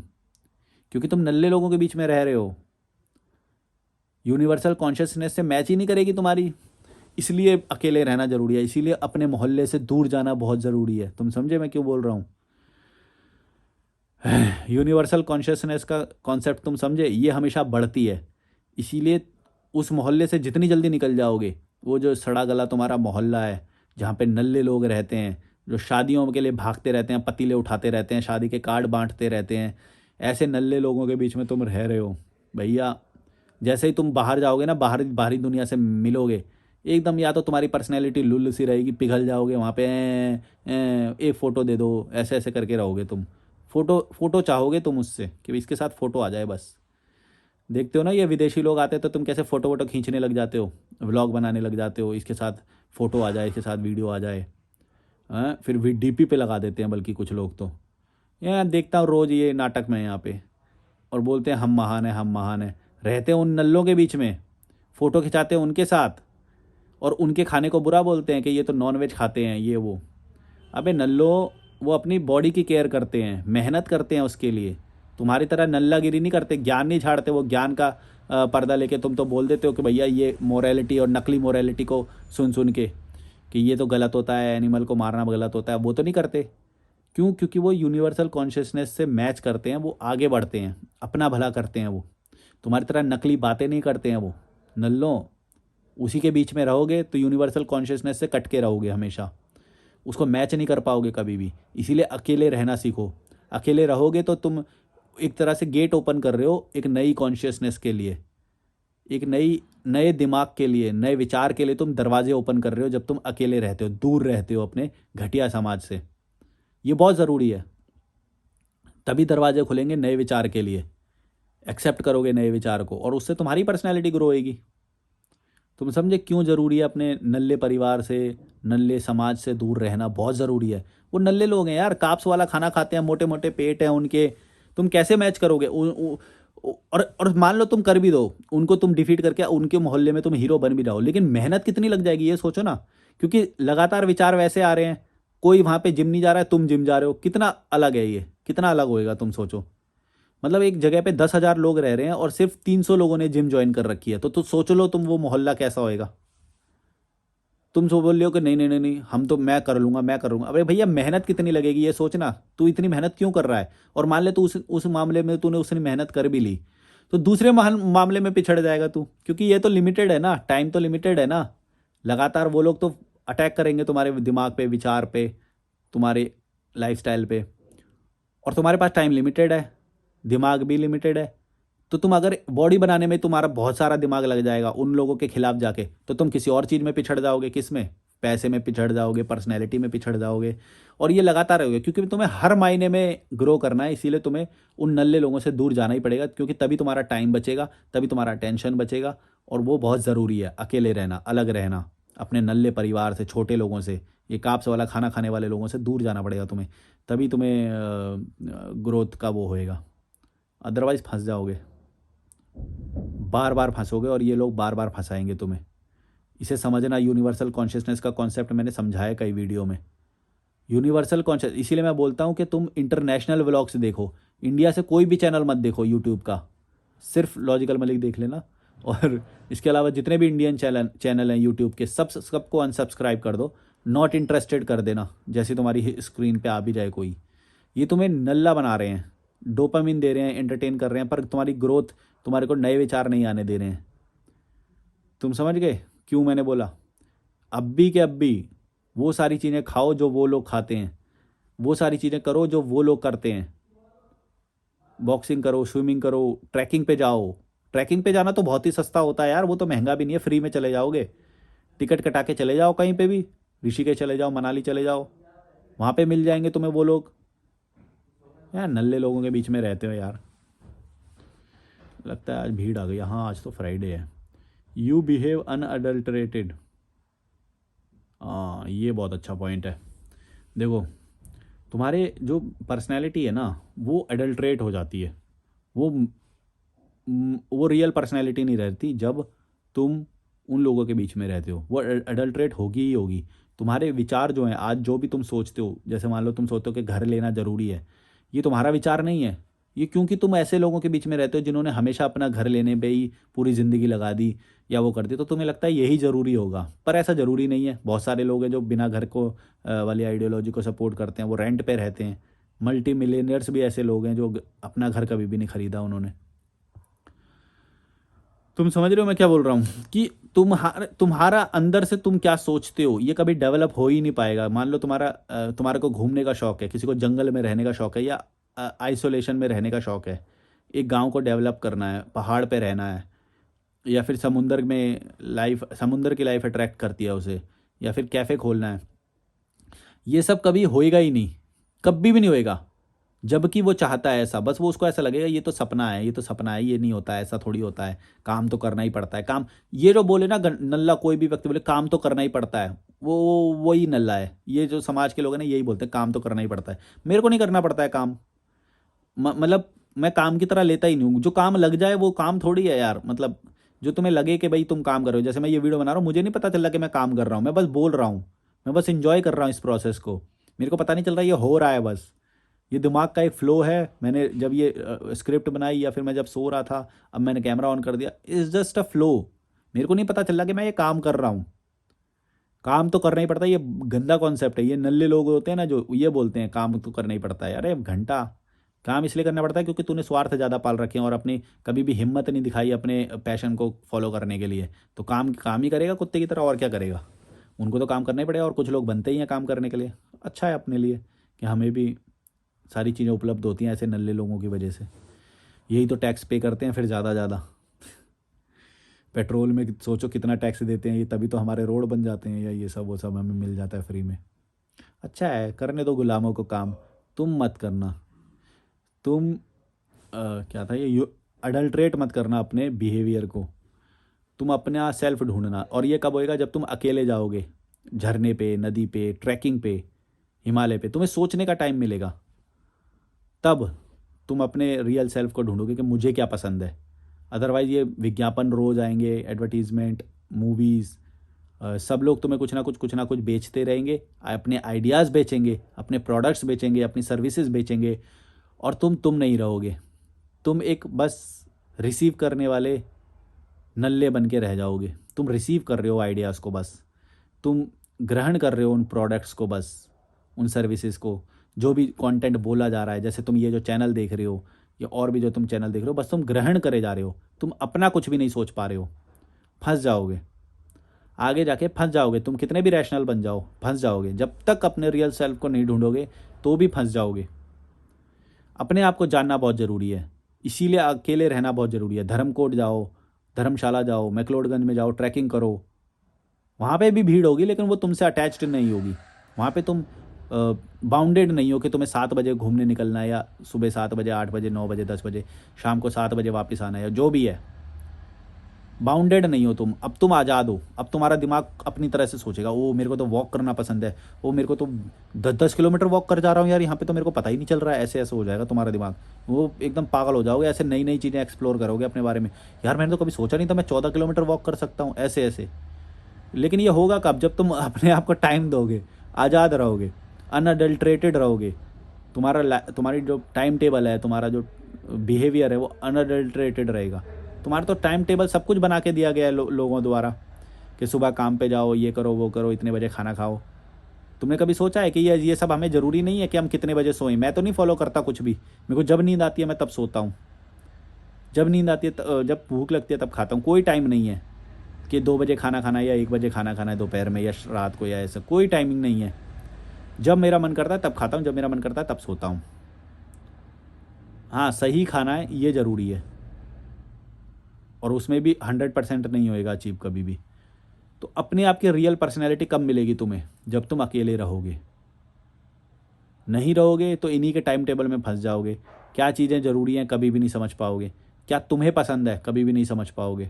क्योंकि तुम नल्ले लोगों के बीच में रह रहे हो। यूनिवर्सल कॉन्शियसनेस से मैच ही नहीं करेगी तुम्हारी। इसलिए अकेले रहना जरूरी है, इसीलिए अपने मोहल्ले से दूर जाना बहुत ज़रूरी है। तुम समझे मैं क्यों बोल रहा हूँ? यूनिवर्सल कॉन्शियसनेस का कॉन्सेप्ट तुम समझे, ये हमेशा बढ़ती है। इसीलिए उस मोहल्ले से जितनी जल्दी निकल जाओगे, वो जो सड़ा गला तुम्हारा मोहल्ला है जहाँ पे नल्ले लोग रहते हैं, जो शादियों के लिए भागते रहते हैं, पतीले उठाते रहते हैं, शादी के कार्ड बांटते रहते हैं, ऐसे नल्ले लोगों के बीच में तुम रह रहे हो भैया। जैसे ही तुम बाहर जाओगे ना, बाहरी दुनिया से मिलोगे, एकदम या तो तुम्हारी पर्सनैलिटी लुल्ल सी रहेगी, पिघल जाओगे वहाँ पे, एक फ़ोटो दे दो, ऐसे ऐसे करके रहोगे तुम। फ़ोटो चाहोगे तुम उससे कि इसके साथ फ़ोटो आ जाए बस। देखते हो ना, ये विदेशी लोग आते हैं तो तुम कैसे फ़ोटो वोटो खींचने लग जाते हो, व्लॉग बनाने लग जाते हो, इसके साथ फ़ोटो आ जाए, इसके साथ वीडियो आ जाए। हाँ, फिर भी डीपी पे लगा देते हैं बल्कि कुछ लोग तो। यहाँ देखता हूँ रोज़ ये नाटक में यहाँ पे, और बोलते हैं हम महान हैं, हम महान हैं। रहते हैं उन नल्लों के बीच में, फ़ोटो खिंचाते हैं उनके साथ, और उनके खाने को बुरा बोलते हैं कि ये तो नॉन वेज खाते हैं, ये वो। अबे नल्लो, वो अपनी बॉडी की केयर करते हैं, मेहनत करते हैं उसके लिए। तुम्हारी तरह नल्लागिरी नहीं करते, ज्ञान नहीं झाड़ते। वो ज्ञान का पर्दा लेके तुम तो बोल देते हो कि भैया ये मोरालिटी और नकली मोरालिटी को सुन के कि ये तो गलत होता है, एनिमल को मारना गलत होता है। वो तो नहीं करते। क्यों? क्योंकि वो यूनिवर्सल कॉन्शियसनेस से मैच करते हैं, वो आगे बढ़ते हैं, अपना भला करते हैं। वो तुम्हारी तरह नकली बातें नहीं करते हैं वो। नल्लो, उसी के बीच में रहोगे तो यूनिवर्सल कॉन्शियसनेस से कट के रहोगे हमेशा, उसको मैच नहीं कर पाओगे कभी भी। इसीलिए अकेले रहना सीखो। अकेले रहोगे तो तुम एक तरह से गेट ओपन कर रहे हो एक नई कॉन्शियसनेस के लिए, एक नए दिमाग के लिए, नए विचार के लिए तुम दरवाजे ओपन कर रहे हो जब तुम अकेले रहते हो, दूर रहते हो अपने घटिया समाज से। ये बहुत ज़रूरी है, तभी दरवाजे खुलेंगे नए विचार के लिए। एक्सेप्ट करोगे नए विचार को, और उससे तुम्हारी पर्सनैलिटी ग्रो होएगी। तुम समझे क्यों ज़रूरी है अपने नल्ले परिवार से, नल्ले समाज से दूर रहना बहुत ज़रूरी है। वो नल्ले लोग हैं यार, काप्स वाला खाना खाते हैं, मोटे मोटे पेट हैं उनके, तुम कैसे मैच करोगे? और मान लो तुम कर भी दो, उनको तुम डिफीट करके उनके मोहल्ले में तुम हीरो बन भी जाओ, लेकिन मेहनत कितनी लग जाएगी ये सोचो ना। क्योंकि लगातार विचार वैसे आ रहे हैं, कोई वहाँ पे जिम नहीं जा रहा है, तुम जिम जा रहे हो, कितना अलग है ये, कितना अलग होएगा तुम सोचो। मतलब एक जगह पे 10,000 लोग रह रहे हैं और सिर्फ 300 लोगों ने जिम ज्वाइन कर रखी है, तो सोच लो तुम वो मोहल्ला कैसा होएगा। तुम सो बोल रहे हो कि नहीं नहीं नहीं नहीं, हम तो मैं कर लूँगा, मैं कर लूँगा। अरे भैया मेहनत कितनी लगेगी ये सोचना, तू इतनी मेहनत क्यों कर रहा है? और मान ले तू उस मामले में तूने उसने मेहनत कर भी ली, तो दूसरे मामले में पिछड़ जाएगा तू, क्योंकि ये तो लिमिटेड है ना, टाइम तो लिमिटेड है ना। लगातार वो लोग तो अटैक करेंगे तुम्हारे दिमाग पे, विचार पे, तुम्हारे लाइफस्टाइल पे, और तुम्हारे पास टाइम लिमिटेड है, दिमाग भी लिमिटेड है। तो तुम अगर बॉडी बनाने में तुम्हारा बहुत सारा दिमाग लग जाएगा उन लोगों के खिलाफ जाके, तो तुम किसी और चीज़ में पिछड़ जाओगे। किस में? पैसे में पिछड़ जाओगे, पर्सनैलिटी में पिछड़ जाओगे, और ये लगातार रहोगे। क्योंकि तुम्हें हर महीने में ग्रो करना है, इसीलिए तुम्हें उन नल्ले लोगों से दूर जाना ही पड़ेगा, क्योंकि तभी तुम्हारा टाइम बचेगा, तभी तुम्हारा टेंशन बचेगा। और वो बहुत ज़रूरी है, अकेले रहना, अलग रहना, अपने नल्ले परिवार से, छोटे लोगों से, ये काप्स वाला खाना खाने वाले लोगों से दूर जाना पड़ेगा तुम्हें, तभी तुम्हें ग्रोथ का वो होएगा। अदरवाइज़ फंस जाओगे, बार बार फंसोगे, और ये लोग बार बार फंसाएंगे तुम्हें। इसे समझना। यूनिवर्सल कॉन्शियसनेस का कॉन्सेप्ट मैंने समझाया कई वीडियो में। यूनिवर्सल कॉन्शियस, इसीलिए मैं बोलता हूँ कि तुम इंटरनेशनल व्लॉग्स देखो, इंडिया से कोई भी चैनल मत देखो यूट्यूब का, सिर्फ लॉजिकल मलिक देख लेना। और इसके अलावा जितने भी इंडियन चैनल हैं यूट्यूब के, सबको अनसब्सक्राइब कर दो, नॉट इंटरेस्टेड कर देना, जैसे तुम्हारी स्क्रीन पे आ भी जाए कोई। ये तुम्हें नल्ला बना रहे हैं, डोपामिन दे रहे हैं, एंटरटेन कर रहे हैं, पर तुम्हारी ग्रोथ, तुम्हारे को नए विचार नहीं आने दे रहे हैं। तुम समझ गए क्यों मैंने बोला? अब भी के अब भी वो सारी चीज़ें खाओ जो वो लोग खाते हैं, वो सारी चीज़ें करो जो वो लोग करते हैं। बॉक्सिंग करो, स्विमिंग करो, ट्रैकिंग पे जाओ। ट्रैकिंग पे जाना तो बहुत ही सस्ता होता है यार, वो तो महंगा भी नहीं है, फ्री में चले जाओगे। टिकट कटा के चले जाओ कहीं पे भी, ऋषिकेश चले जाओ, मनाली चले जाओ, वहाँ पे मिल जाएंगे तुम्हें वो लोग। यार नल्ले लोगों के बीच में रहते हो यार। लगता है आज भीड़ आ गई। हाँ आज तो फ्राइडे है। You behave unadulterated. हाँ ये बहुत अच्छा पॉइंट है। देखो तुम्हारे जो पर्सनैलिटी है ना, वो एडल्ट्रेट हो जाती है। वो वो रियल पर्सनैलिटी नहीं रहती जब तुम उन लोगों के बीच में रहते हो। वो एडल्ट्रेट होगी ही होगी। तुम्हारे विचार जो हैं आज, जो भी तुम सोचते हो, जैसे मान लो तुम सोचते हो कि घर लेना ज़रूरी है, ये तुम्हारा विचार नहीं है। ये क्योंकि तुम ऐसे लोगों के बीच में रहते हो जिन्होंने हमेशा अपना घर लेने पे ही पूरी ज़िंदगी लगा दी या वो कर दी, तो तुम्हें लगता है यही ज़रूरी होगा। पर ऐसा ज़रूरी नहीं है। बहुत सारे लोग हैं जो बिना घर को वाली आइडियोलॉजी को सपोर्ट करते हैं, वो रेंट पे रहते हैं। मल्टी मिलियनियर्स भी ऐसे लोग हैं जो अपना घर कभी भी नहीं खरीदा उन्होंने। तुम समझ रहे हो मैं क्या बोल रहा हूँ? कि तुम्हारा अंदर से तुम क्या सोचते हो ये कभी डेवलप हो ही नहीं पाएगा। मान लो तुम्हारे को घूमने का शौक है, किसी को जंगल में रहने का शौक है, या आइसोलेशन में रहने का शौक है, एक गांव को डेवलप करना है, पहाड़ पे रहना है, या फिर समुंदर की लाइफ अट्रैक्ट करती है उसे, या फिर कैफ़े खोलना है। ये सब कभी होएगा ही नहीं, कभी भी नहीं होएगा। जबकि वो चाहता है ऐसा, बस वो उसको ऐसा लगेगा ये तो सपना है, ये तो सपना है, ये नहीं होता है, ऐसा थोड़ी होता है, काम तो करना ही पड़ता है। काम, ये जो बोले ना नल्ला, कोई भी व्यक्ति बोले काम तो करना ही पड़ता है, वो वही नल्ला है। ये जो समाज के लोग हैं ना, यही बोलते हैं काम तो करना ही पड़ता है। मेरे को नहीं करना पड़ता है काम। मतलब मैं काम की तरह लेता ही नहीं हूँ। जो काम लग जाए वो काम थोड़ी है यार। मतलब जो तुम्हें लगे कि भाई तुम काम कर रहे हो, जैसे मैं ये वीडियो बना रहा हूँ, मुझे नहीं पता चल रहा कि मैं काम कर रहा हूँ, मैं बस बोल रहा हूँ, मैं बस इंजॉय कर रहा हूँ इस प्रोसेस को। मेरे को पता नहीं चल रहा ये हो रहा है, बस ये दिमाग का एक फ़्लो है। मैंने जब ये स्क्रिप्ट बनाई या फिर मैं जब सो रहा था, अब मैंने कैमरा ऑन कर दिया, इट्स जस्ट अ फ्लो। मेरे को नहीं पता चल रहा कि मैं ये काम कर रहा हूँ। काम तो करना ही पड़ता है, ये गंदा कॉन्सेप्ट है। ये नल्ले लोग होते हैं ना जो ये बोलते हैं काम तो करना ही पड़ता है। अरे घंटा काम इसलिए करना पड़ता है क्योंकि तूने स्वार्थ ज़्यादा पाल रखे हैं और अपनी कभी भी हिम्मत नहीं दिखाई अपने पैशन को फॉलो करने के लिए। तो काम काम ही करेगा कुत्ते की तरह, और क्या करेगा? उनको तो काम करना ही पड़ेगा, और कुछ लोग बनते ही हैं काम करने के लिए। अच्छा है अपने लिए कि हमें भी सारी चीज़ें उपलब्ध होती हैं ऐसे नल्ले लोगों की वजह से। यही तो टैक्स पे करते हैं फिर ज़्यादा ज़्यादा। पेट्रोल में सोचो कितना टैक्स देते हैं ये, तभी तो हमारे रोड बन जाते हैं, या ये सब वो सब हमें मिल जाता है फ्री में। अच्छा है, करने दो गुलामों को काम, तुम मत करना। तुम क्या था ये, अडल्ट्रेट मत करना अपने बिहेवियर को। तुम अपना सेल्फ ढूंढना, और ये कब होएगा? जब तुम अकेले जाओगे झरने पे, नदी पे, ट्रैकिंग पे, हिमालय पे, तुम्हें सोचने का टाइम मिलेगा। तब तुम अपने रियल सेल्फ को ढूंढोगे कि मुझे क्या पसंद है। अदरवाइज़ ये विज्ञापन रोज़ आएंगे, एडवर्टीज़मेंट, मूवीज़, सब लोग तुम्हें कुछ ना कुछ बेचते रहेंगे। अपने आइडियाज़ बेचेंगे, अपने प्रोडक्ट्स बेचेंगे, अपनी सर्विसेज बेचेंगे, और तुम नहीं रहोगे। तुम एक बस रिसीव करने वाले नल्ले बन के रह जाओगे। तुम रिसीव कर रहे हो आइडियाज़ को, बस तुम ग्रहण कर रहे हो उन प्रोडक्ट्स को, बस उन सर्विसेज को, जो भी कंटेंट बोला जा रहा है। जैसे तुम ये जो चैनल देख रहे हो, या और भी जो तुम चैनल देख रहे हो, बस तुम ग्रहण करे जा रहे हो। तुम अपना कुछ भी नहीं सोच पा रहे हो। फंस जाओगे, आगे जाके फंस जाओगे। तुम कितने भी रैशनल बन जाओ, फंस जाओगे। जब तक अपने रियल सेल्फ को नहीं ढूंढोगे तो भी फंस जाओगे। अपने आप को जानना बहुत ज़रूरी है, इसीलिए अकेले रहना बहुत ज़रूरी है। धर्मकोट जाओ, धर्मशाला जाओ, मैक्लोडगंज में जाओ, ट्रैकिंग करो। वहाँ पे भी भीड़ होगी, लेकिन वो तुमसे अटैच्ड नहीं होगी। वहाँ पे तुम बाउंडेड नहीं हो कि तुम्हें 7 बजे घूमने निकलना है, या सुबह 7 बजे, 8 बजे, 9 बजे, 10 बजे, शाम को 7 बजे वापस आना है, या जो भी है। बाउंडेड नहीं हो तुम। अब तुम आज़ाद हो। अब तुम्हारा दिमाग अपनी तरह से सोचेगा, ओ मेरे को तो वॉक करना पसंद है, ओ मेरे को तो 10-10 किलोमीटर वॉक कर जा रहा हूँ यार, यहाँ पे तो मेरे को पता ही नहीं चल रहा है। ऐसे ऐसे हो जाएगा तुम्हारा दिमाग, वो एकदम पागल हो जाओगे। ऐसे नई नई चीज़ें एक्सप्लोर करोगे अपने बारे में। यार मैंने तो कभी सोचा नहीं था मैं 14 किलोमीटर वॉक कर सकता हूँ, ऐसे ऐसे। लेकिन ये होगा कब? जब तुम अपने आप को टाइम दोगे, आज़ाद रहोगे, अनअडल्ट्रेटेड रहोगे। तुम्हारी जो टाइम टेबल है, तुम्हारा जो बिहेवियर है, वो अनअडल्ट्रेटेड रहेगा। तुम्हारा तो टाइम टेबल सब कुछ बना के दिया गया है लोगों द्वारा कि सुबह काम पे जाओ, ये करो, वो करो, इतने बजे खाना खाओ। तुमने कभी सोचा है कि ये सब हमें ज़रूरी नहीं है कि हम कितने बजे सोएं? मैं तो नहीं फॉलो करता कुछ भी। मेरे को जब नींद आती है मैं तब सोता हूँ, जब नींद आती है जब भूख लगती है तब खाता हूँ। कोई टाइम नहीं है कि 2 बजे खाना खाना है या 1 बजे खाना खाना है दोपहर में या रात को, या ऐसा कोई टाइमिंग नहीं है। जब मेरा मन करता है तब खाता हूँ, जब मेरा मन करता है तब सोता हूँ। हाँ, सही खाना है ये ज़रूरी है, और उसमें भी 100% नहीं होएगा अचीव कभी भी। तो अपने आप की रियल पर्सनैलिटी कब मिलेगी तुम्हें? जब तुम अकेले रहोगे। नहीं रहोगे तो इन्हीं के टाइम टेबल में फंस जाओगे। क्या चीज़ें ज़रूरी हैं कभी भी नहीं समझ पाओगे, क्या तुम्हें पसंद है कभी भी नहीं समझ पाओगे।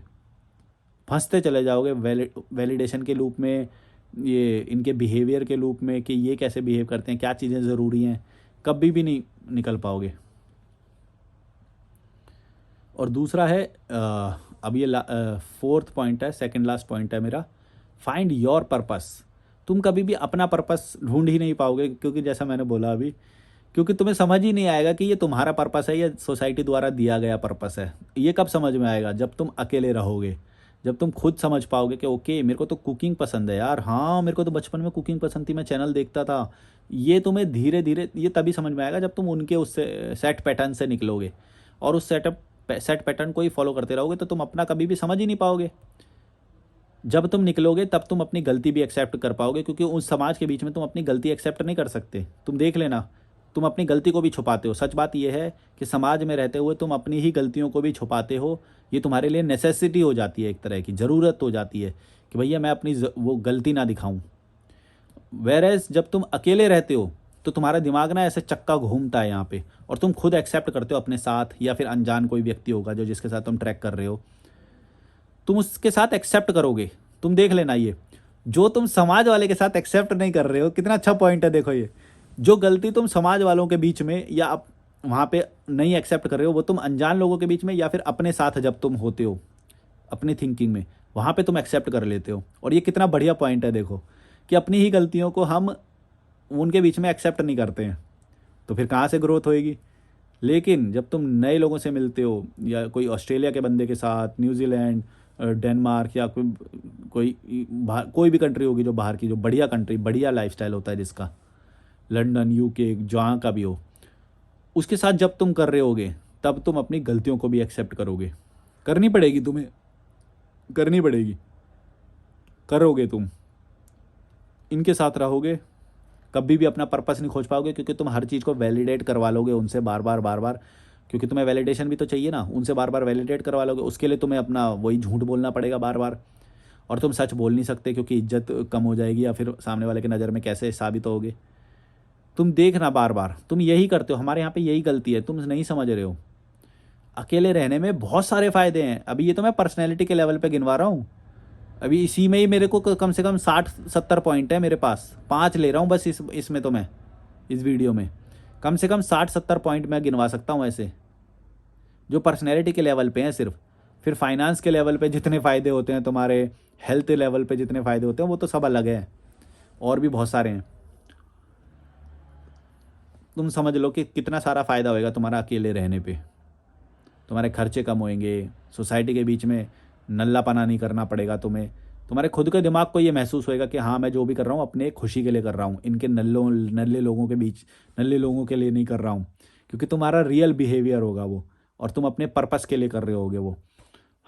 फंसते चले जाओगे वैलिडेशन के लूप में, ये इनके बिहेवियर के लूप में कि ये कैसे बिहेव करते हैं, क्या चीज़ें ज़रूरी हैं, कभी भी नहीं निकल पाओगे। और दूसरा है अब ये 4th पॉइंट है, सेकंड लास्ट पॉइंट है मेरा, फाइंड योर पर्पस। तुम कभी भी अपना पर्पस ढूंढ ही नहीं पाओगे, क्योंकि जैसा मैंने बोला अभी, क्योंकि तुम्हें समझ ही नहीं आएगा कि ये तुम्हारा पर्पस है या सोसाइटी द्वारा दिया गया पर्पस है। ये कब समझ में आएगा? जब तुम अकेले रहोगे, जब तुम खुद समझ पाओगे कि ओके मेरे को तो कुकिंग पसंद है यार, हाँ मेरे को तो बचपन में कुकिंग पसंद थी, मैं चैनल देखता था। ये तुम्हें धीरे धीरे ये तभी समझ में आएगा जब तुम उनके उससे सेट पैटर्न से निकलोगे, और उस सेट पैटर्न को ही फॉलो करते रहोगे तो तुम अपना कभी भी समझ ही नहीं पाओगे। जब तुम निकलोगे तब तुम अपनी गलती भी एक्सेप्ट कर पाओगे, क्योंकि उस समाज के बीच में तुम अपनी गलती एक्सेप्ट नहीं कर सकते। तुम देख लेना, तुम अपनी गलती को भी छुपाते हो। सच बात यह है कि समाज में रहते हुए तुम अपनी ही गलतियों को भी छुपाते हो। ये तुम्हारे लिए नेसेसिटी हो जाती है, एक तरह की ज़रूरत हो जाती है कि भैया मैं अपनी वो गलती ना दिखाऊं। वेरएज जब तुम अकेले रहते हो तो तुम्हारा दिमाग ना ऐसे चक्का घूमता है यहाँ पे, और तुम खुद एक्सेप्ट करते हो अपने साथ, या फिर अनजान कोई व्यक्ति होगा जो जिसके साथ तुम ट्रैक कर रहे हो, तुम उसके साथ एक्सेप्ट करोगे। तुम देख लेना, ये जो तुम समाज वाले के साथ एक्सेप्ट नहीं कर रहे हो, कितना अच्छा पॉइंट है देखो। ये जो गलती तुम समाज वालों के बीच में या आप वहाँ पे नहीं एक्सेप्ट कर रहे हो, वो तुम अनजान लोगों के बीच में या फिर अपने साथ जब तुम होते हो अपनी थिंकिंग में, वहाँ पे तुम एक्सेप्ट कर लेते हो। और ये कितना बढ़िया पॉइंट है देखो, कि अपनी ही गलतियों को हम उनके बीच में एक्सेप्ट नहीं करते हैं, तो फिर कहाँ से ग्रोथ होएगी। लेकिन जब तुम नए लोगों से मिलते हो, या कोई ऑस्ट्रेलिया के बंदे के साथ, न्यूजीलैंड, डेनमार्क, या कोई भी कंट्री होगी जो बाहर की, जो बढ़िया कंट्री, बढ़िया लाइफस्टाइल होता है जिसका, लंदन, यूके, जहाँ का भी हो, उसके साथ जब तुम कर रहे होगे तब तुम अपनी गलतियों को भी एक्सेप्ट करोगे। करनी पड़ेगी तुम्हें, करनी पड़ेगी, करोगे तुम। इनके साथ रहोगे कभी भी अपना पर्पस नहीं खोज पाओगे, क्योंकि तुम हर चीज़ को वैलिडेट करवा लोगे उनसे बार बार, क्योंकि तुम्हें वैलिडेशन भी तो चाहिए ना, उनसे बार बार वैलिडेट करवा लोगे। उसके लिए तुम्हें अपना वही झूठ बोलना पड़ेगा बार बार, और तुम सच बोल नहीं सकते क्योंकि इज्जत कम हो जाएगी, या फिर सामने वाले की नज़र में कैसे साबित होगे। तुम देखना बार बार तुम यही करते हो, हमारे यहाँ पे यही गलती है, तुम नहीं समझ रहे हो। अकेले रहने में बहुत सारे फ़ायदे हैं। अभी ये तो मैं पर्सनैलिटी के लेवल पे गिनवा रहा हूँ। अभी इसी में ही मेरे को कम से कम 60-70 पॉइंट है मेरे पास, 5 ले रहा हूँ बस इसमें तो मैं इस वीडियो में कम से कम 60-70 पॉइंट मैं गिनवा सकता हूँ ऐसे, जो पर्सनैलिटी के लेवल पे हैं सिर्फ। फिर फाइनेंस के लेवल पे जितने फ़ायदे होते हैं, तुम्हारे हेल्थ लेवल पे जितने फ़ायदे होते हैं, वो तो सब अलग है, और भी बहुत सारे हैं। तुम समझ लो कि कितना सारा फ़ायदा होएगा तुम्हारा अकेले रहने पे। तुम्हारे खर्चे कम होएंगे, सोसाइटी के बीच में नल्लापना नहीं करना पड़ेगा तुम्हें। तुम्हारे खुद के दिमाग को ये महसूस होएगा कि हाँ मैं जो भी कर रहा हूँ अपने खुशी के लिए कर रहा हूँ, इनके नल्ले लोगों के बीच, नल्ले लोगों के लिए नहीं कर रहा हूँ, क्योंकि तुम्हारा रियल बिहेवियर होगा वो, और तुम अपने पर्पस के लिए कर रहे होगे वो।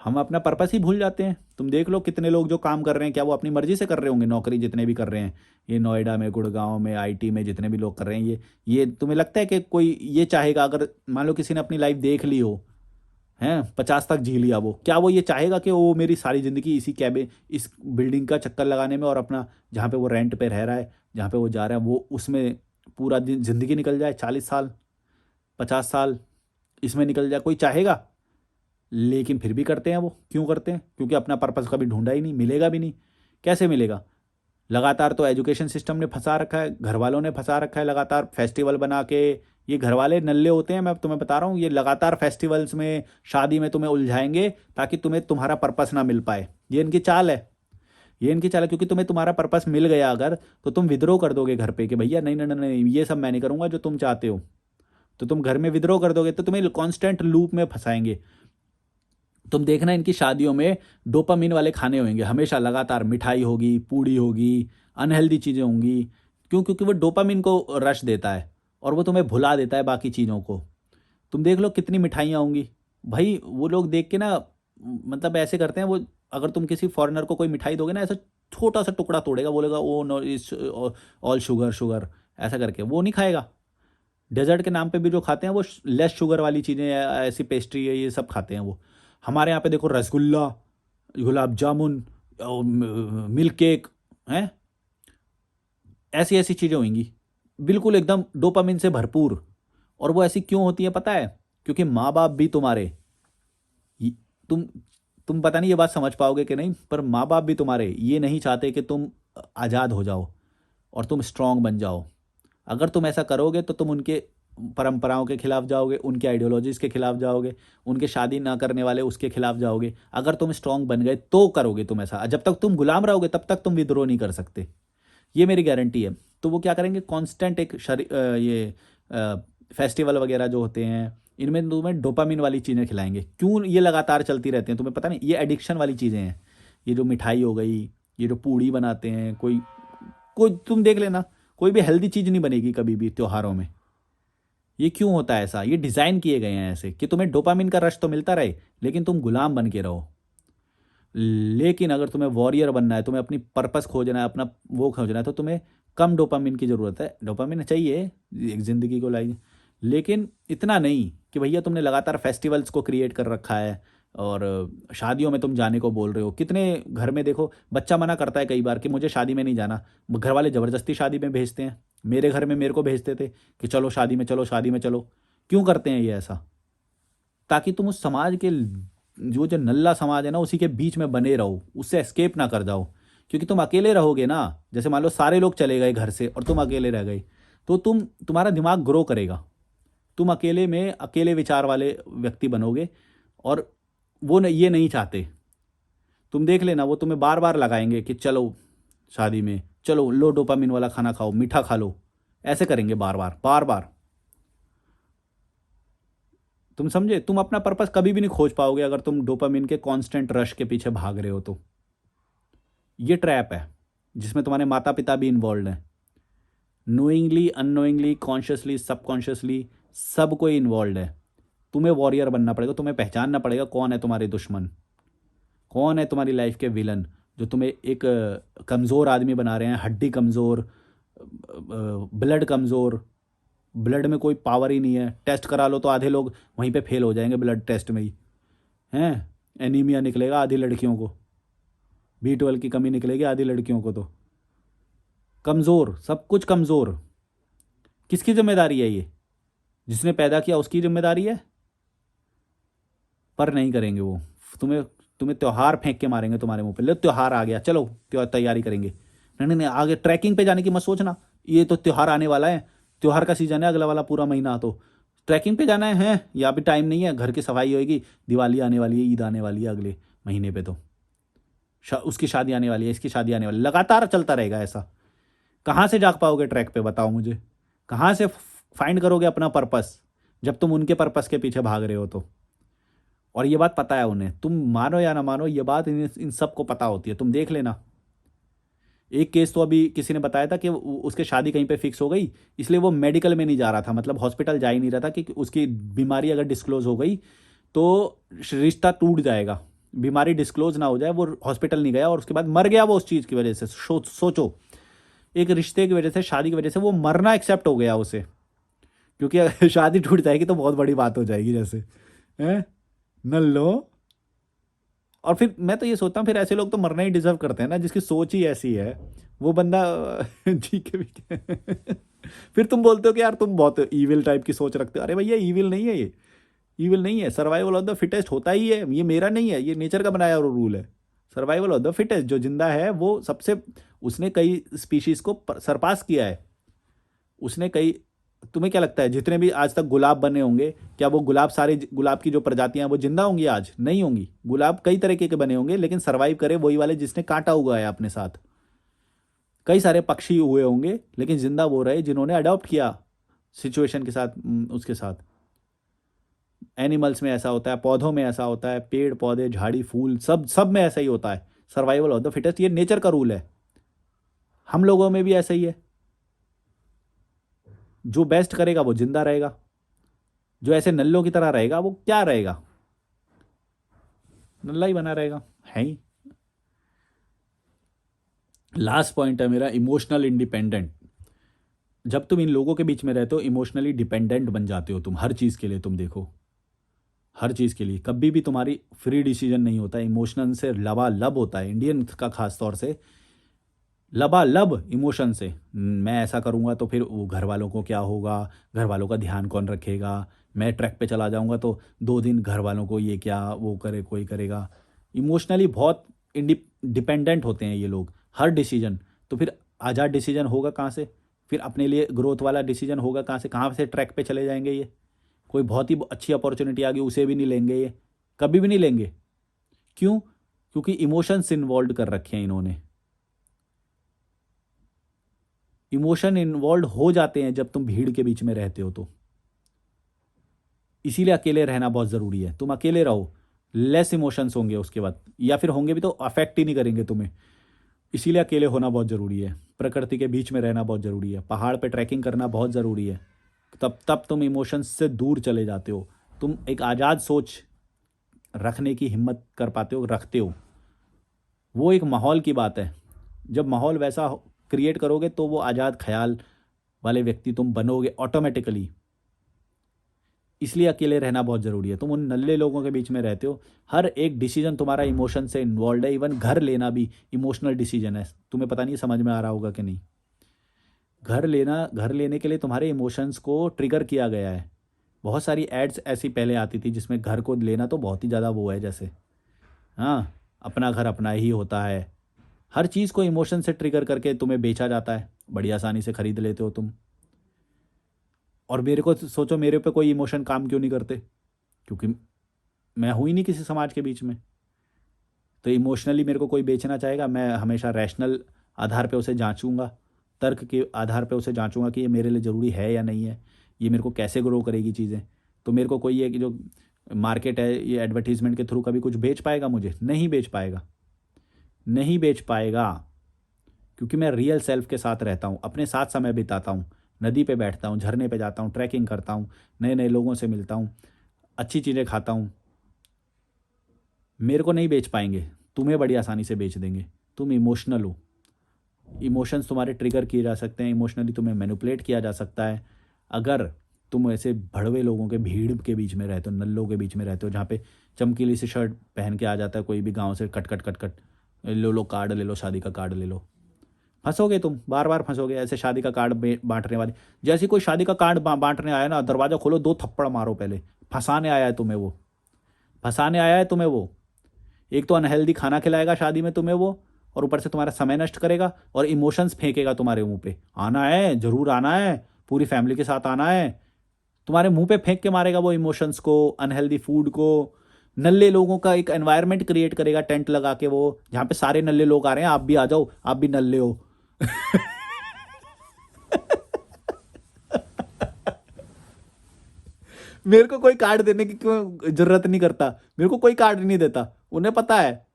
हम अपना पर्पस ही भूल जाते हैं। तुम देख लो कितने लोग जो काम कर रहे हैं, क्या वो अपनी मर्जी से कर रहे होंगे? नौकरी जितने भी कर रहे हैं, ये नोएडा में, गुड़गांव में, आईटी में जितने भी लोग कर रहे हैं, ये तुम्हें लगता है कि कोई ये चाहेगा? अगर मान लो किसी ने अपनी लाइफ देख ली हो, हैं 50 तक जी लिया, वो क्या वो ये चाहेगा कि वो मेरी सारी ज़िंदगी इसी कैबे इस बिल्डिंग का चक्कर लगाने में, और अपना जहाँ पे वो रेंट पे रह रहा है, जहाँ पे वो जा रहा है, वो उसमें पूरा दिन ज़िंदगी निकल जाए, 40 साल 50 साल इसमें निकल जाए? कोई चाहेगा? लेकिन फिर भी करते हैं वो। क्यों करते हैं? क्योंकि अपना पर्पस कभी ढूंढा ही नहीं, मिलेगा भी नहीं। कैसे मिलेगा? लगातार तो एजुकेशन सिस्टम ने फंसा रखा है, घर वालों ने फंसा रखा है, लगातार फेस्टिवल बना के। ये घर वाले नल्ले होते हैं, मैं तुम्हें बता रहा हूँ, ये लगातार फेस्टिवल्स में, शादी में तुम्हें उलझाएंगे ताकि तुम्हें तुम्हारा पर्पस ना मिल पाए। ये इनकी चाल है, ये इनकी चाल है, क्योंकि तुम्हें तुम्हारा पर्पस मिल गया अगर, तो तुम विद्रोह कर दोगे घर पे कि भैया नहीं नहीं नहीं, ये सब मैं नहीं करूँगा जो तुम चाहते हो। तो तुम घर में विद्रोह कर दोगे, तो तुम्हें कॉन्स्टेंट लूप में फंसाएंगे। तुम देखना इनकी शादियों में डोपामिन वाले खाने होंगे, हमेशा लगातार मिठाई होगी, पूड़ी होगी, अनहेल्दी चीज़ें होंगी। क्यों? क्योंकि वो डोपामिन को रश देता है और वो तुम्हें भुला देता है बाकी चीज़ों को। तुम देख लो कितनी मिठाइयाँ होंगी। भाई वो लोग देख के ना मतलब ऐसे करते हैं वो, अगर तुम किसी फॉरेनर को कोई मिठाई दोगे ना, ऐसा छोटा-सा टुकड़ा तोड़ेगा, बोलेगा oh no it's all sugar, sugar, ऐसा करके वो नहीं खाएगा। डेज़र्ट के नाम पे भी जो खाते हैं वो लेस शुगर वाली चीज़ें, ऐसी पेस्ट्री है, ये सब खाते हैं वो। हमारे यहाँ पे देखो रसगुल्ला, गुलाब जामुन, मिल्क केक हैं, ऐसी-ऐसी चीज़ें होंगी। बिल्कुल एकदम डोपामिन से भरपूर। और वो ऐसी क्यों होती है पता है? क्योंकि माँ-बाप भी तुम्हारे इ तुम तुम पता नहीं ये बात समझ पाओगे कि नहीं, पर माँ-बाप भी तुम्हारे ये नहीं चाहते कि तुम आज़ाद हो जाओ और तुम स्ट्रॉन्ग बन जाओ। अगर तुम ऐसा करोगे तो तुम उनके परंपराओं के खिलाफ जाओगे, उनके आइडियोलॉजीज़ के खिलाफ जाओगे, उनके शादी ना करने वाले उसके खिलाफ जाओगे। अगर तुम स्ट्रॉन्ग बन गए तो करोगे तुम ऐसा। जब तक तुम गुलाम रहोगे तब तक तुम विद्रोह नहीं कर सकते। ये मेरी गारंटी है। तो वो क्या करेंगे, कांस्टेंट एक ये फेस्टिवल वगैरह जो होते हैं, इनमें तुम्हें डोपामिन वाली चीज़ें खिलाएँगे। क्यों ये लगातार चलती रहती हैं तुम्हें पता नहीं? ये एडिक्शन वाली चीज़ें हैं। ये जो मिठाई हो गई, ये जो पूड़ी बनाते हैं, कोई कोई तुम देख लेना, कोई भी हेल्दी चीज़ नहीं बनेगी कभी भी त्योहारों में। ये क्यों होता है ऐसा? ये डिज़ाइन किए गए हैं ऐसे कि तुम्हें डोपामिन का रश तो मिलता रहे, लेकिन तुम गुलाम बन के रहो। लेकिन अगर तुम्हें वॉरियर बनना है, तुम्हें अपनी पर्पस खोजना है, अपना वो खोजना है, तो तुम्हें कम डोपामिन की ज़रूरत है। डोपामिन चाहिए एक ज़िंदगी को लाइक, लेकिन इतना नहीं कि भैया तुमने लगातार फेस्टिवल्स को क्रिएट कर रखा है और शादियों में तुम जाने को बोल रहे हो। कितने घर में देखो बच्चा मना करता है कई बार कि मुझे शादी में नहीं जाना, घर वाले ज़बरदस्ती शादी में भेजते हैं। मेरे घर में मेरे को भेजते थे कि चलो शादी में चलो, शादी में चलो। क्यों करते हैं ये ऐसा? ताकि तुम उस समाज के जो जो नल्ला समाज है ना उसी के बीच में बने रहो, उससे एस्केप ना कर जाओ। क्योंकि तुम अकेले रहोगे ना, जैसे मान लो सारे लोग चले गए घर से और तुम अकेले रह गए, तो तुम्हारा दिमाग ग्रो करेगा। तुम अकेले में अकेले विचार वाले व्यक्ति बनोगे और वो ये नहीं चाहते। तुम देख लेना वो तुम्हें बार बार लगाएंगे कि चलो शादी में, चलो लो डोपामिन वाला खाना खाओ, मीठा खा लो, ऐसे करेंगे बार बार बार बार। तुम समझे? तुम अपना पर्पस कभी भी नहीं खोज पाओगे अगर तुम डोपामिन के कांस्टेंट रश के पीछे भाग रहे हो तो। ये ट्रैप है जिसमें तुम्हारे माता पिता भी इन्वॉल्व हैं। नोइंगली, अननोइंगली, कॉन्शियसली, सबकॉन्शियसली, सब कोई इन्वॉल्व है। तुम्हें वॉरियर बनना पड़ेगा, तुम्हें पहचानना पड़ेगा कौन है तुम्हारे दुश्मन, कौन है तुम्हारी लाइफ के विलन, जो तुम्हें एक कमज़ोर आदमी बना रहे हैं, हड्डी कमज़ोर, ब्लड कमज़ोर, ब्लड में कोई पावर ही नहीं है। टेस्ट करा लो तो आधे लोग वहीं पे फेल हो जाएंगे ब्लड टेस्ट में ही, हैं? एनीमिया निकलेगा आधी लड़कियों को, B12 की कमी निकलेगी आधी लड़कियों को। तो कमज़ोर, सब कुछ कमज़ोर। किसकी जिम्मेदारी है ये? जिसने पैदा किया उसकी जिम्मेदारी है, पर नहीं करेंगे वो। तुम्हें तुम्हें त्योहार फेंक के मारेंगे तुम्हारे मुंह पे। लो त्योहार आ गया, चलो त्योहार तैयारी करेंगे। नहीं नहीं नहीं, आगे ट्रैकिंग पे जाने की मत सोचना, ये तो त्योहार आने वाला है, त्योहार का सीजन है अगला वाला पूरा महीना। तो ट्रैकिंग पे जाना है, हैं? या भी टाइम नहीं है, घर की सफाई होएगी, दिवाली आने वाली है, ईद आने वाली है अगले महीने पे, तो उसकी शादी आने वाली है, इसकी शादी आने वाली है। लगातार चलता रहेगा ऐसा। कहाँ से जाग पाओगे ट्रैक पे, बताओ मुझे? कहाँ से फाइंड करोगे अपना पर्पस जब तुम उनके पर्पस के पीछे भाग रहे हो तो? और ये बात पता है उन्हें, तुम मानो या ना मानो, ये बात इन सबको पता होती है। तुम देख लेना, एक केस तो अभी किसी ने बताया था कि उसके शादी कहीं पे फिक्स हो गई, इसलिए वो मेडिकल में नहीं जा रहा था, मतलब हॉस्पिटल जा ही नहीं रहा था कि उसकी बीमारी अगर डिस्क्लोज हो गई तो रिश्ता टूट जाएगा। बीमारी डिस्क्लोज ना हो जाए, वो हॉस्पिटल नहीं गया और उसके बाद मर गया वो उस चीज़ की वजह से। सोचो, एक रिश्ते की वजह से, शादी की वजह से वो मरना एक्सेप्ट हो गया उसे, क्योंकि अगर शादी टूट जाएगी तो बहुत बड़ी बात हो जाएगी, जैसे हैं न लो। और फिर मैं तो ये सोचता हूँ, फिर ऐसे लोग तो मरना ही डिजर्व करते हैं ना, जिसकी सोच ही ऐसी है वो बंदा जी के भी फिर तुम बोलते हो कि यार तुम बहुत ईविल टाइप की सोच रखते हो। अरे भैया ईविल नहीं है ये, ईविल नहीं है। सर्वाइवल ऑफ द फिटेस्ट होता ही है, ये मेरा नहीं है, ये नेचर का बनाया हुआ रूल है। सर्वाइवल ऑफ द फिटेस्ट, जो जिंदा है वो सबसे, उसने कई स्पीशीज को सरपास किया है। उसने कई, तुम्हें क्या लगता है जितने भी आज तक गुलाब बने होंगे, क्या वो गुलाब, सारे गुलाब की जो प्रजातियां हैं वो जिंदा होंगी? आज नहीं होंगी। गुलाब कई तरीके के बने होंगे, लेकिन सरवाइव करे वही वाले जिसने कांटा उगाया अपने साथ। कई सारे पक्षी हुए होंगे, लेकिन जिंदा वो रहे जिन्होंने अडॉप्ट किया सिचुएशन के साथ, उसके साथ। एनिमल्स में ऐसा होता है, पौधों में ऐसा होता है, पेड़ पौधे झाड़ी फूल सब सब में ऐसा ही होता है। सर्वाइवल ऑफ द फिटेस्ट, ये नेचर का रूल है। हम लोगों में भी ऐसा ही है। जो बेस्ट करेगा वो जिंदा रहेगा, जो ऐसे नल्लों की तरह रहेगा वो क्या रहेगा, नल्ला ही बना रहेगा, है ही। लास्ट पॉइंट है मेरा, इमोशनल इंडिपेंडेंट। जब तुम इन लोगों के बीच में रहते हो इमोशनली डिपेंडेंट बन जाते हो तुम, हर चीज़ के लिए। तुम देखो, हर चीज़ के लिए कभी भी तुम्हारी फ्री डिसीजन नहीं होता, इमोशनल से लबालब होता है, इंडियन का खास तौर से लबालब इमोशन से। मैं ऐसा करूँगा तो फिर वो घर वालों को क्या होगा, घर वालों का ध्यान कौन रखेगा, मैं ट्रैक पे चला जाऊँगा तो 2 दिन घर वालों को ये क्या वो करे कोई करेगा। इमोशनली बहुत डिपेंडेंट होते हैं ये लोग, हर डिसीजन। तो फिर आज़ाद डिसीजन होगा कहाँ से, फिर अपने लिए ग्रोथ वाला डिसीजन होगा कहाँ से, कहाँ से ट्रैक पे चले जाएंगे ये। कोई बहुत ही अच्छी अपॉर्चुनिटी आ गई उसे भी नहीं लेंगे ये, कभी भी नहीं लेंगे। क्यों? क्योंकि इमोशंस इन्वॉल्व कर रखे हैं इन्होंने। इमोशन इन्वॉल्व हो जाते हैं जब तुम भीड़ के बीच में रहते हो तो। इसीलिए अकेले रहना बहुत ज़रूरी है। तुम अकेले रहो, लेस इमोशंस होंगे उसके बाद, या फिर होंगे भी तो अफेक्ट ही नहीं करेंगे तुम्हें। इसीलिए अकेले होना बहुत ज़रूरी है, प्रकृति के बीच में रहना बहुत ज़रूरी है, पहाड़ पे ट्रैकिंग करना बहुत ज़रूरी है। तब तब तुम इमोशंस से दूर चले जाते हो, तुम एक आज़ाद सोच रखने की हिम्मत कर पाते हो, रखते हो। वो एक माहौल की बात है। जब माहौल वैसा क्रिएट करोगे तो वो आज़ाद ख्याल वाले व्यक्ति तुम बनोगे ऑटोमेटिकली। इसलिए अकेले रहना बहुत ज़रूरी है। तुम उन नल्ले लोगों के बीच में रहते हो, हर एक डिसीजन तुम्हारा इमोशन से इन्वॉल्व है। इवन घर लेना भी इमोशनल डिसीजन है। तुम्हें पता नहीं समझ में आ रहा होगा कि नहीं। घर लेने के लिए तुम्हारे इमोशंस को ट्रिगर किया गया है। बहुत सारी एड्स ऐसी पहले आती थी जिसमें घर को लेना तो बहुत ही ज़्यादा वो है, जैसे हाँ, अपना घर अपना ही होता है। हर चीज़ को इमोशन से ट्रिगर करके तुम्हें बेचा जाता है, बड़ी आसानी से खरीद लेते हो तुम। और मेरे को सोचो, मेरे पे कोई इमोशन काम क्यों नहीं करते, क्योंकि मैं हूँ ही नहीं किसी समाज के बीच में। तो इमोशनली मेरे को कोई बेचना चाहेगा, मैं हमेशा रैशनल आधार पे उसे जांचूंगा, तर्क के आधार पे उसे जांचूंगा कि ये मेरे लिए ज़रूरी है या नहीं है, ये मेरे को कैसे ग्रो करेगी चीज़ें। तो मेरे को कोई ये कि जो मार्केट है ये एडवर्टीजमेंट के थ्रू कभी कुछ बेच पाएगा मुझे? नहीं बेच पाएगा, नहीं बेच पाएगा। क्योंकि मैं रियल सेल्फ के साथ रहता हूँ, अपने साथ समय बिताता हूँ, नदी पे बैठता हूँ, झरने पे जाता हूँ, ट्रैकिंग करता हूँ, नए नए लोगों से मिलता हूँ, अच्छी चीज़ें खाता हूँ। मेरे को नहीं बेच पाएंगे, तुम्हें बड़ी आसानी से बेच देंगे। तुम इमोशनल हो, इमोशंस तुम्हारे ट्रिगर किए जा सकते हैं, इमोशनली तुम्हें मैनिपुलेट किया जा सकता है। अगर तुम ऐसे भड़वे लोगों के भीड़ के बीच में रहते हो, नल्लों के बीच में रहते हो, जहाँ पे चमकीली सी शर्ट पहन के आ जाता है कोई भी गाँव से, कट कट कट कट, लो कार्ड ले लो, शादी का कार्ड ले लो, फंसोगे तुम, बार बार फंसोगे। ऐसे शादी का कार्ड बांटने वाले, जैसे कोई शादी का कार्ड बांटने आया ना, दरवाजा खोलो, 2 थप्पड़ मारो पहले। फंसाने आया है तुम्हें वो, फंसाने आया है तुम्हें वो। एक तो अनहेल्दी खाना खिलाएगा शादी में तुम्हें वो, और ऊपर से तुम्हारा समय नष्ट करेगा और इमोशंस फेंकेगा तुम्हारे मुंह पे। आना है, जरूर आना है, पूरी फैमिली के साथ आना है। तुम्हारे मुंह पे फेंक के मारेगा वो इमोशंस को, अनहेल्दी फूड को। नल्ले लोगों का एक एनवायरनमेंट क्रिएट करेगा, टेंट लगा के वो, जहाँ पे सारे नल्ले लोग आ रहे हैं, आप भी आ जाओ, आप भी नल्ले हो। मेरे को कोई कार्ड देने की क्यों जरूरत नहीं करता, मेरे को कोई कार्ड नहीं देता। उन्हें पता है,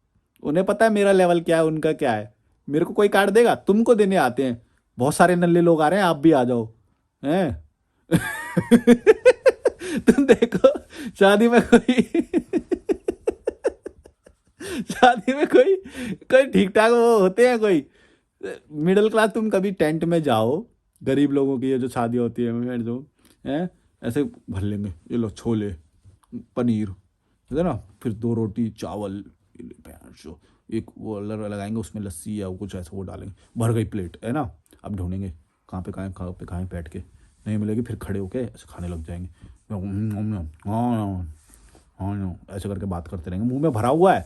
उन्हें पता है मेरा लेवल क्या है, उनका क्या है। मेरे को कोई कार्ड देगा? तुमको देने आते हैं, बहुत सारे नल्ले लोग आ रहे हैं, आप भी आ जाओ हैं। तुम देखो, शादी में कोई शादी में कोई कोई ठीक ठाक वो होते हैं, कोई मिडिल क्लास। तुम कभी टेंट में जाओ, गरीब लोगों की ये जो शादी होती है जो है, ऐसे भर लेंगे, ये लो छोले पनीर, है ना, फिर 2 रोटी चावल, जो एक वो लगाएंगे उसमें लस्सी या कुछ ऐसा वो डालेंगे, भर गई प्लेट, है ना। अब ढूंढेंगे कहाँ पे बैठ के, नहीं मिलेगी, फिर खड़े होके ऐसे खाने लग जाएंगे। हाँ हाँ, ऐसे करके बात करते रहेंगे, मुंह में भरा हुआ है।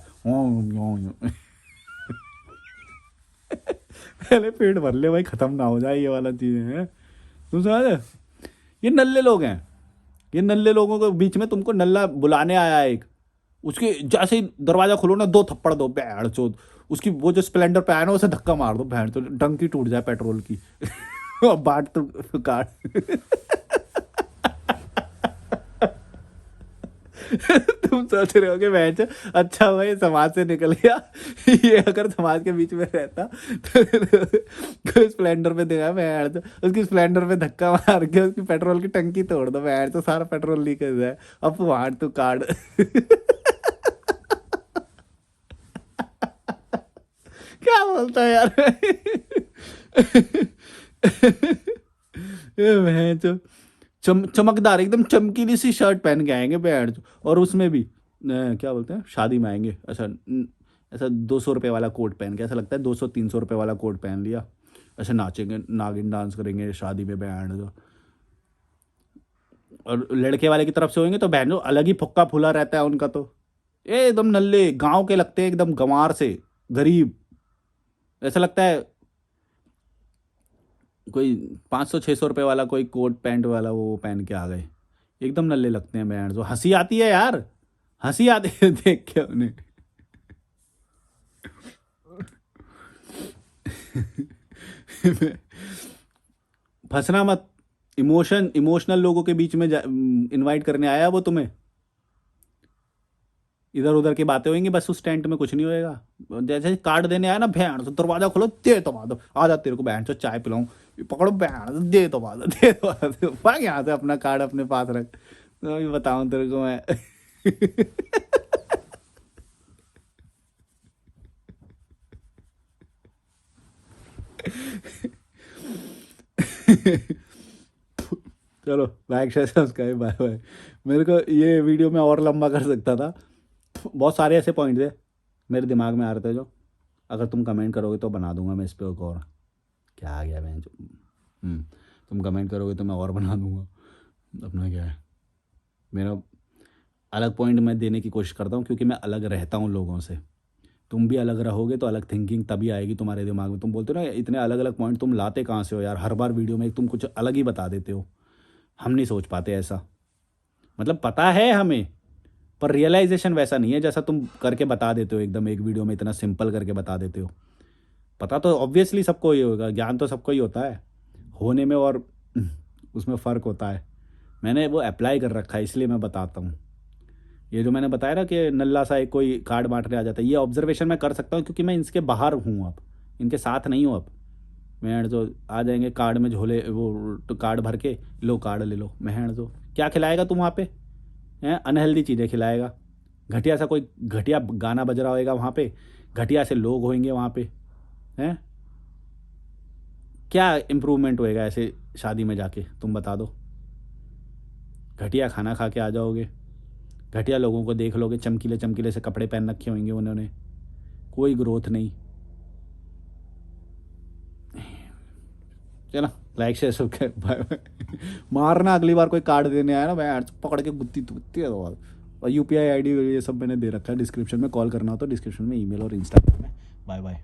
पहले पेट भर ले भाई, खत्म ना हो जाए ये वाला चीज़ है। तुम समझ, ये नल्ले लोग हैं, ये नल्ले लोगों के बीच में तुमको नल्ला बुलाने आया है एक, उसके जैसे ही दरवाजा खोलो ना, 2 थप्पड़ दो भैंड चोद। उसकी वो जो स्प्लेंडर पे आया ना, उसे धक्का मार दो भैंड चोद, टंकी टूट जाए पेट्रोल की। और बाट तो काट। तुम सोच रहे हो कि मैच अच्छा हुआ ये समाज से निकल गया, ये अगर समाज के बीच में रहता तो स्प्लेंडर पे देखा मैं तो उसकी स्प्लेंडर पे धक्का मार के उसकी पेट्रोल की टंकी तोड़ दो, मैं तो सारा पेट्रोल लीक हो जाए। अब वहां तो कार्ड क्या बोलता है यार ये मैं तो चमकदार एकदम चमकीली सी शर्ट पहन के आएंगे बैंड, और उसमें भी क्या बोलते हैं शादी में आएंगे, ऐसा ऐसा 200 रुपये वाला कोट पहन के, ऐसा लगता है 200-300 रुपये वाला कोट पहन लिया, ऐसे नाचेंगे, नागिन डांस करेंगे शादी में बैंड जो। और लड़के वाले की तरफ से होंगे तो बहन जो अलग ही फुक्का फूला रहता है उनका, तो ये एकदम नल्ले गांव के लगते हैं, एकदम गंवार से गरीब, ऐसा लगता है कोई 500-600 रुपये वाला कोई कोट पैंट वाला वो पहन के आ गए, एकदम नल्ले लगते हैं बैंड जो। हंसी आती है यार, हंसी आती है देख के उन्हें। फंसना मत, इमोशनल लोगों के बीच में इनवाइट करने आया वो तुम्हें, इधर उधर की बातें होंगी बस, उस टेंट में कुछ नहीं होएगा। जैसे कार्ड देने आया ना, भैंस तो दरवाजा खोलो, दे तो मादो, आ जा तेरे को भैंस चाय पिलाऊं, पकड़ो भैंस, दे तो मादो, दे तो मादो, भाग यहाँ से, अपना कार्ड अपने पास रख, तो अभी बताऊं तेरे को मैं। चलो like share subscribe, bye bye. मेरे को ये वीडियो में और लंबा कर सकता था, बहुत सारे ऐसे पॉइंट थे मेरे दिमाग में आ रहे थे जो, अगर तुम कमेंट करोगे तो बना दूंगा मैं इस पर एक और। क्या आ गया मैं जो, तुम कमेंट करोगे तो मैं और बना दूंगा, अपना क्या है, मेरा अलग पॉइंट मैं देने की कोशिश करता हूँ क्योंकि मैं अलग रहता हूँ लोगों से। तुम भी अलग रहोगे तो अलग थिंकिंग तभी आएगी तुम्हारे दिमाग में। तुम बोलते हो ना इतने अलग अलग पॉइंट तुम लाते कहाँ से हो यार, हर बार वीडियो में तुम कुछ अलग ही बता देते हो, हम नहीं सोच पाते ऐसा, मतलब पता है हमें पर रियलाइजेशन वैसा नहीं है जैसा तुम करके बता देते हो, एकदम एक वीडियो में इतना सिंपल करके बता देते हो। पता तो ऑब्वियसली सबको ही होगा, ज्ञान तो सबको ही होता है, होने में और उसमें फ़र्क होता है। मैंने वो अप्लाई कर रखा है इसलिए मैं बताता हूँ। ये जो मैंने बताया ना कि नल्ला सा एक कोई कार्ड बांटने आ जाता है, ये ऑब्जर्वेशन मैं कर सकता हूँ क्योंकि मैं इनके बाहर हूँ, अब इनके साथ नहीं हूँ। अब मैं जो आ जाएंगे कार्ड में झोले, वो तो कार्ड भर के लो कार्ड ले लो, मैं जो क्या खिलाएगा तुम वहाँ पे हैं, अनहेल्दी चीज़ें खिलाएगा, घटिया सा कोई घटिया गाना बज रहा होएगा वहाँ पे, घटिया से लोग होंगे वहाँ पे हैं, क्या इम्प्रूवमेंट होएगा ऐसे शादी में जाके, तुम बता दो। घटिया खाना खा के आ जाओगे, घटिया लोगों को देख लोगे, चमकीले चमकीले से कपड़े पहन रखे होंगे उन्होंने, कोई ग्रोथ नहीं। चलो like share subscribe, bye bye. मारना अगली बार कोई कार्ड देने आया ना, मैं पकड़ के गुत्ती तुत्ती है। और यूपीआई आईडी ये सब मैंने दे रखा है डिस्क्रिप्शन में, कॉल करना हो तो डिस्क्रिप्शन में ईमेल और इंस्टाग्राम है। Bye bye.